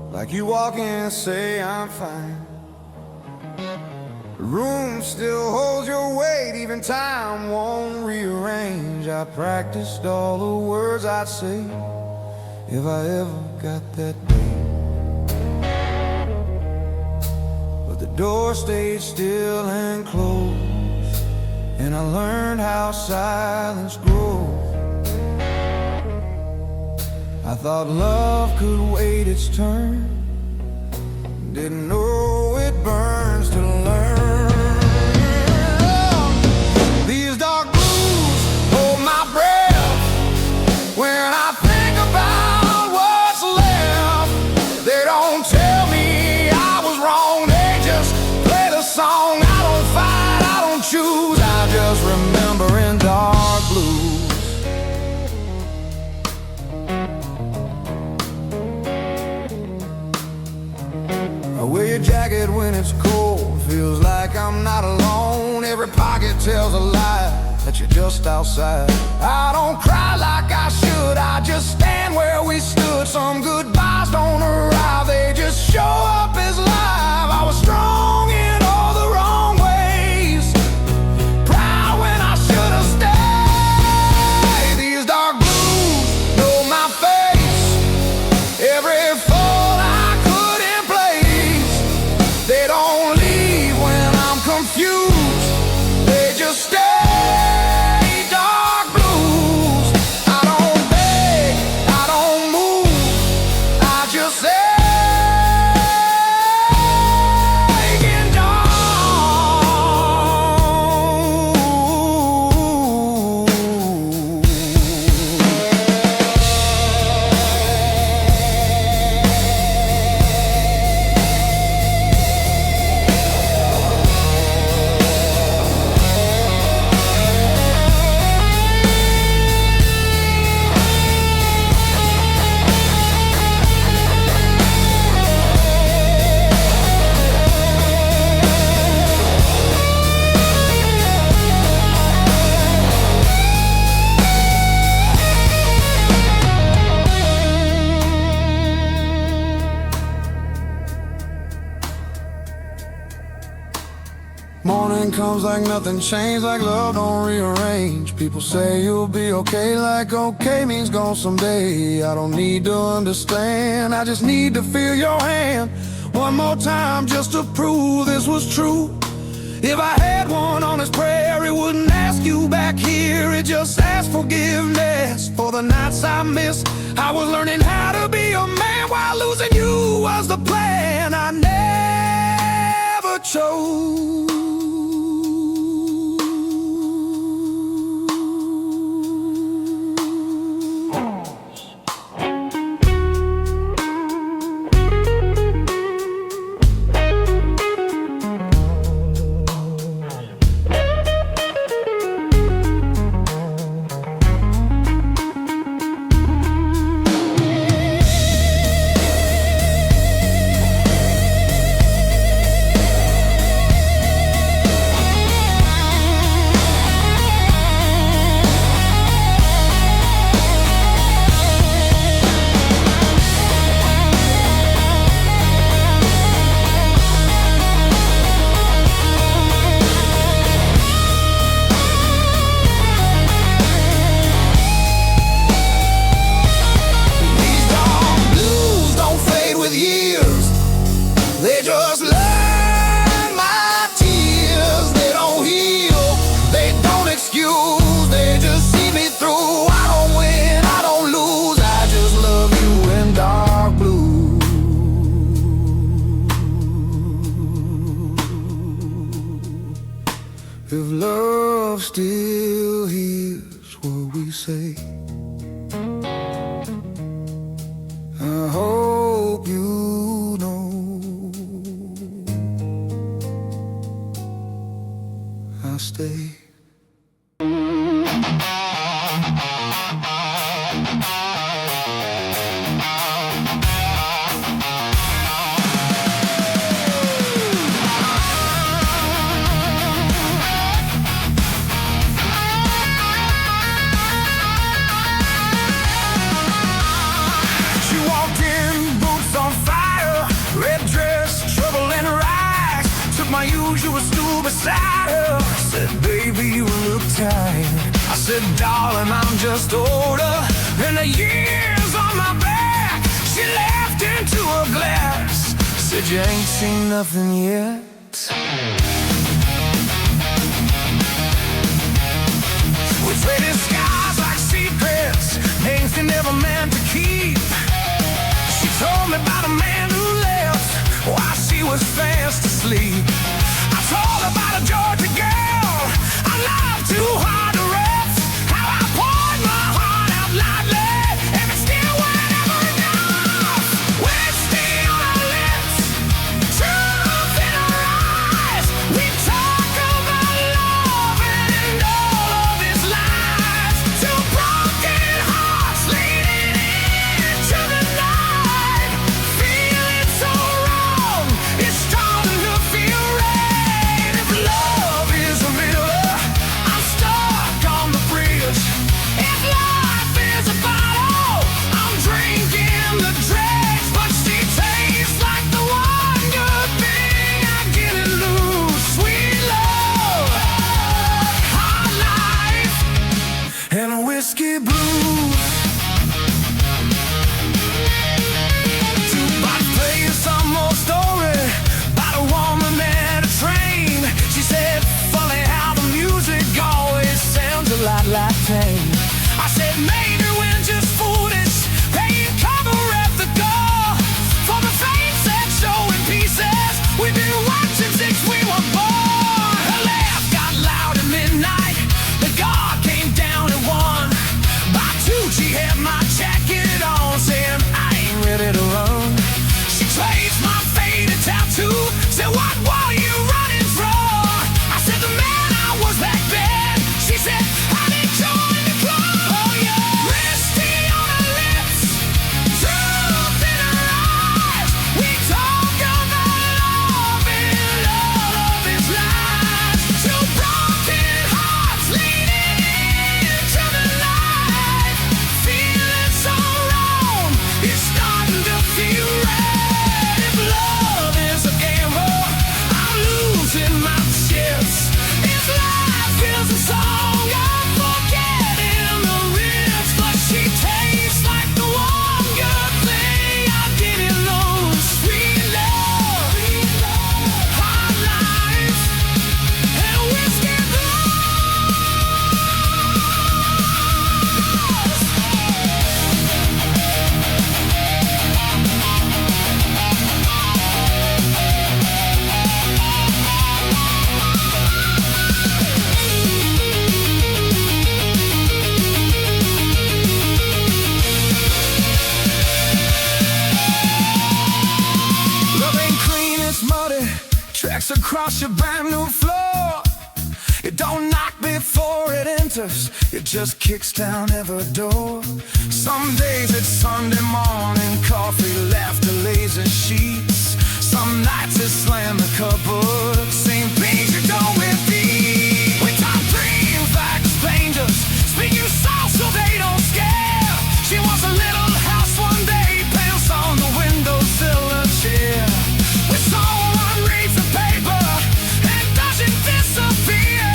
A: Like you walk in and say I'm fine. The room still holds your weight, even time won't rearrange. I practiced all the words I'd say if I ever got that day. But the door stayed still and closed, and I learned how silence grows. I thought love could wait its turn, didn't know it burns to learn. These dark blues hold my breath when I think about what's left. They don't tell me I was wrong, they just play the song. I don't fight, I don't choose, I just remember in dark blues. I wear your jacket when it's cold, feels like I'm not alone. Every pocket tells a lie that you're just outside. I don't cry like I should, I just stand where we stood. Some goodbyes don't arrive, they just show up as live. I was strong in all the wrong ways, proud when I should have stayed. These dark blues know my face, every fault I could in place. They don't leave when I'm confused, they just stay. Dark blues, I don't beg, I don't move, I just say in dark. Morning comes like nothing changed, like love don't rearrange. People say you'll be okay, like okay means gone someday. I don't need to understand, I just need to feel your hand one more time just to prove this was true. If I had one on this prayer, it wouldn't ask you back here, it just asked forgiveness for the nights I missed. I was learning how to be a man while losing you was the plan I never chose. They just learn my tears. They don't heal, they don't excuse, they just see me through. I don't win, I don't lose, I just love you in dark blue. If love still hears what we say, I hope you know I stay. beside her. I said, baby, you look tired. I said, darling, I'm just older than the years on my back. She laughed into a glass. Said, you ain't seen nothing yet. We traded skies like secrets, names they never meant to keep. She told me about a man who left while she was fast asleep. I told her about a Georgia girl I loved too hard to rest. How I poured my heart out loudly, and it still went ever enough. Whiskey on her lips, truth in her eyes. We talk about love and all of its lies. Two broken hearts leading into the night. Feeling so wrong, it's starting to feel right. If love is a mirror, I'm stuck on the bridge. If life is a bottle, I'm drinking the dregs. But she tastes like the one good thing I get it loose. Sweet love, hard life, and whiskey blues. Jukebox plays some more story about a woman and a train. She said, funny how the music always sounds a lot like pain. I said, maybe we're just foolish, paying cover at the door for the fame set show in pieces we've been watching since we were born. Her laugh got loud at midnight, the guard came down at 1. By 2 she had my jacket on, saying I ain't ready to run. She traced my faded tattoo, said, what were you running from? I said, the man I was back then. She said, I didn't join the club. Oh yeah. Whiskey on her lips, truth in her eyes. We talk about love and all of its lies. Two broken hearts leading into the night. Feeling so wrong, it's starting to feel right. If love is a gamble, I'm losing my chips. If life is a song, I'm forgetting the riffs. But she tastes like the one good thing I didn't lose. Sweet love, hard life, and whiskey love ain't clean, it's muddy. Tracks across your brand new floor. It don't knock before it enters, it just kicks down every door. Some days it's Sunday morning, coffee, laughter, lazy sheets. Some nights it's slam the cupboard, same things you do with these. We talk dreams like strangers, speak you soft so they don't scare. She wants a little house one day, pants on the windowsill, a chair. We saw one reads the paper and doesn't disappear.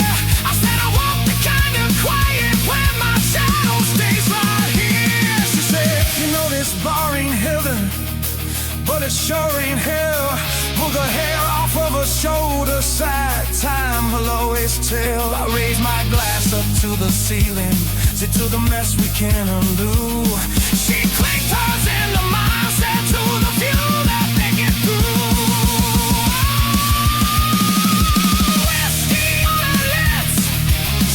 A: I said I want the kind of quiet where my shadow stays right here. She said, you know this bar ain't heaven, but it sure ain't hell. Pull the hair off of her shoulder, side time will always tell. I raise my glass up to the ceiling, say to the mess we can't undo. She clicked hers into mine, said to the few that make it through. Whiskey on her lips,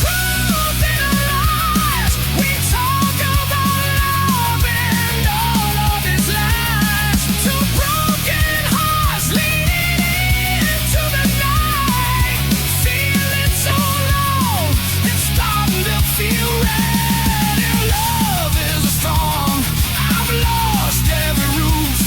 A: truth in her eyes. We talk about love and all of its lies. Two broken hearts leading into the night. Feeling so long, it's starting to feel right. If love is a storm, I've lost every roof.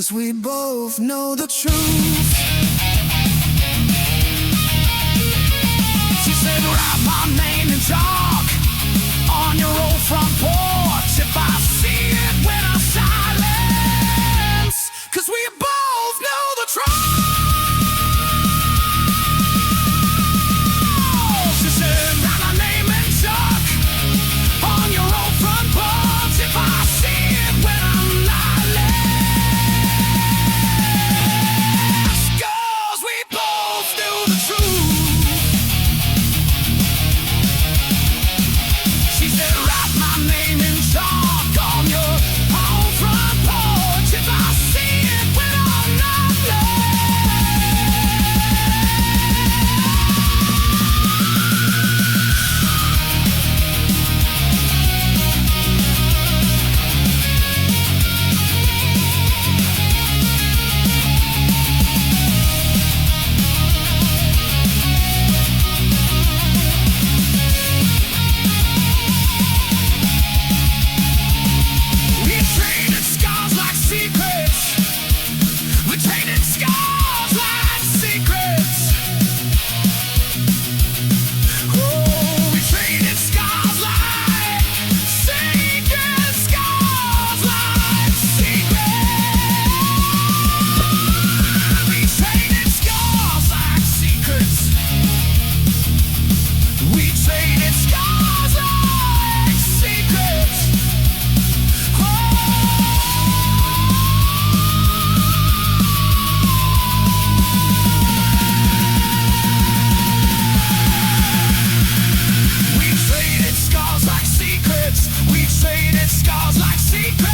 A: 'cause we both know the truth. She said, write my name in chalk on your old front porch if I see it when I silence, 'cause we both know the truth. She said, write my name in chalk on your old front porch if I see it when I'm silent, 'cause we both know the truth. She said, write my name in chalk on your home front porch if I see it when I'm not there. We traded scars like secrets. We traded scars like secrets. Oh, we traded scars like secrets. Scars like secrets. We traded scars like secrets. We traded scars like secrets. We traded scars like secrets. We traded scars like secrets.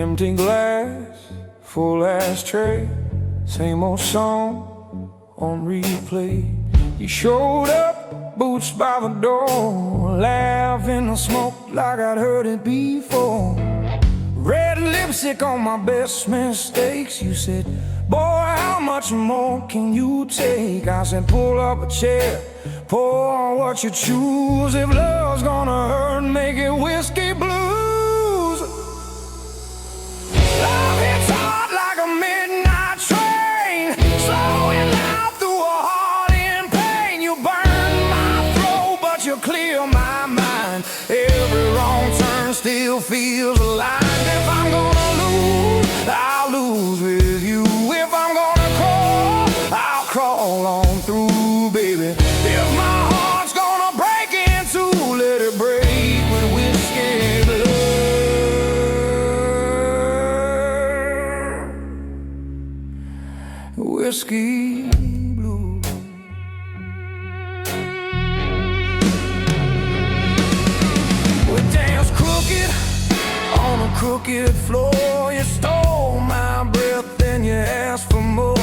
B: Empty glass, full ashtray, same old song on replay. You showed up, boots by the door, laughing and smoke like I'd heard it before. Red lipstick on my best mistakes. You said, boy, how much more can you take? I said, pull up a chair, pour what you choose. If love's gonna hurt, make it whiskey blues. Love hits hard like a midnight train, slowing down through a heart in pain. You burn my throat, but you clear my mind. Every wrong turn still feels aligned. If I'm gonna lose, I'll lose with you. If I'm gonna crawl, I'll crawl on through, baby. If my heart's gonna break in two, let it break with whiskey blood. Whiskey blue. We danced crooked on a crooked floor. You stole my breath, then you asked for more.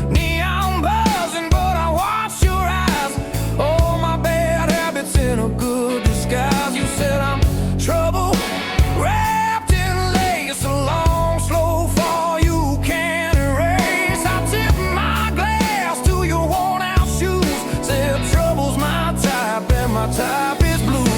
B: Neon buzzing, but I watched your eyes. Oh, my bad habits in a good disguise. You said I'm trouble wrapped in lace, a long, slow fall you can't erase. I tip my glass to your worn-out shoes. Said trouble's my type, and my type is blues.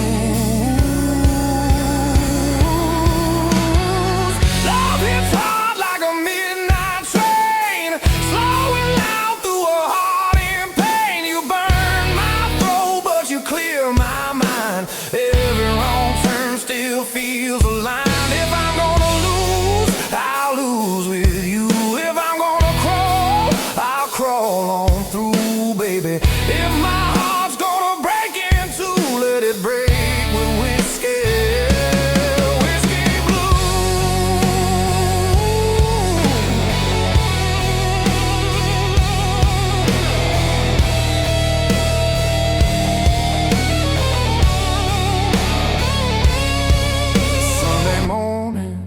B: Love hits hard like a midnight train, slowing down through a heart in pain. You burn my throat, but you clear my mind. Every wrong turn still feels aligned. If I'm gonna lose, I'll lose with you. If I'm gonna crawl, I'll crawl on through, baby. If my heart's gonna break in two, let it break with whiskey. Whiskey blue. Sunday morning,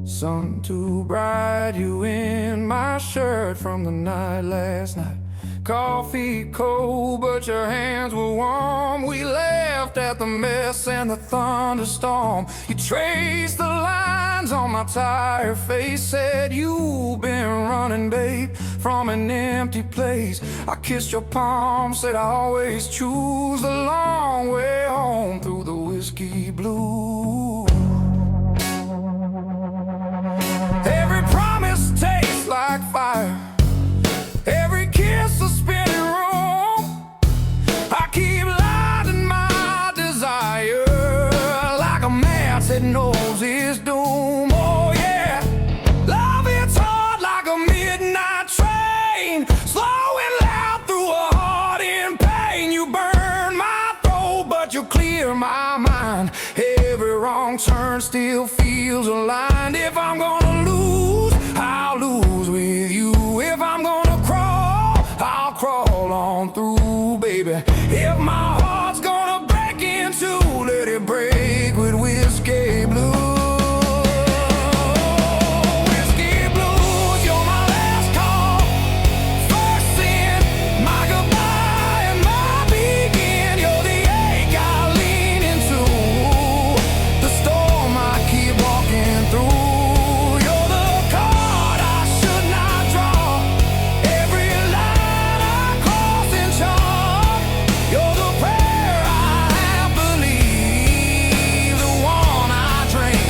B: sun too bright. You in my shirt from the night last night. Coffee cold, but your hands were warm. We laughed at the mess and the thunderstorm. You traced the lines on my tired face, said you've been running, babe, from an empty place. I kissed your palm, said I always choose the long way home through the whiskey blues. Every promise tastes like fire, every kiss a spinning room. I keep lighting my desire like a man that knows his doom. Oh yeah, love hits hard like a midnight train, slowing loud through a heart in pain. You burn my throat, but you clear my mind. Every wrong turn still feels aligned. If I'm gonna lose, I'll lose with you. If I'm gonna crawl, I'll crawl on through, baby. If my heart's gonna break in two, let it break with whiskey blues. Whiskey blues, you're my last call, first sin, my goodbye and my begin. You're the ache I lean into, the storm I keep walking through. You're the card I should not draw, every line I cross in chalk. You're the prayer I have believed, the one I drink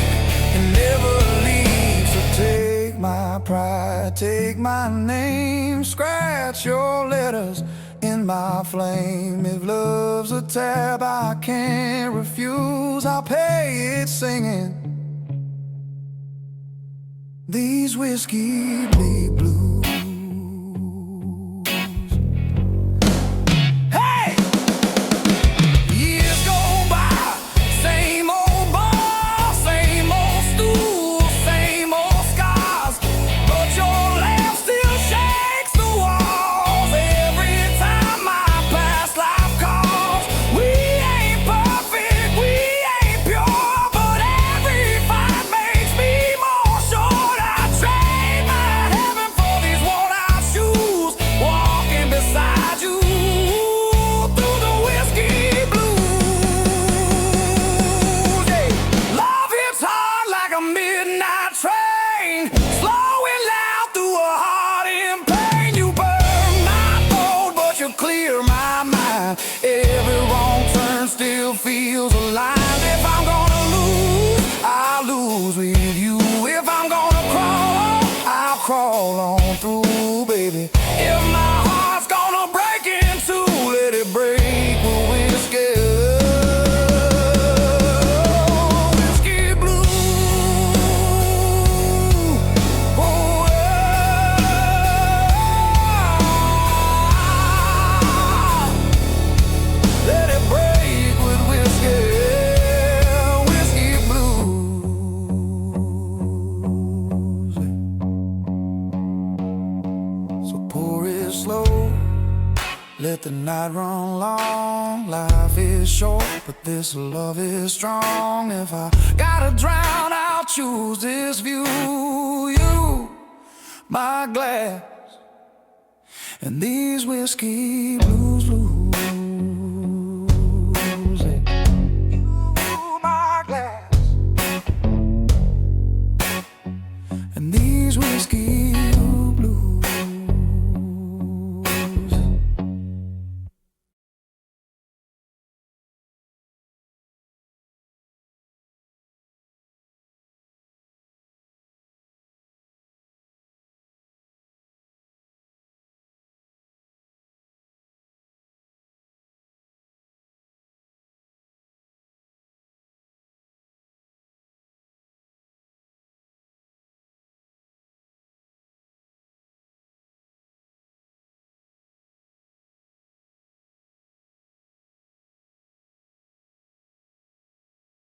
B: and never leave. So take my pride, take my name, scratch your letters in my flame. If love's a tab I can't refuse, I'll pay it singing these whiskey blues. Hey! Years go by, same old bar, same old stool, same old scars, but your laugh still shakes the walls every time my past life calls. We ain't perfect, we ain't pure, but every fight makes me more sure. I trade my heaven for these worn-out shoes, walking beside you through the whiskey blues. Yeah. Love hits hard like a midnight train, slowing loud through a heart in pain. You burn my throat, but you clear my mind. Every wrong turn still feels aligned. If I'm gonna lose, I'll lose with you. If I'm gonna crawl, I'll crawl on through, baby. If my heart's gonna break in two, let it break with whiskey. Whiskey blues. Oh, let it break with whiskey. Whiskey blues. So pour it slow, let the night run long. Life is short, but this love is strong. If I gotta drown, I'll choose this view. You, my glass, and these whiskey blues. You, my glass, and these whiskey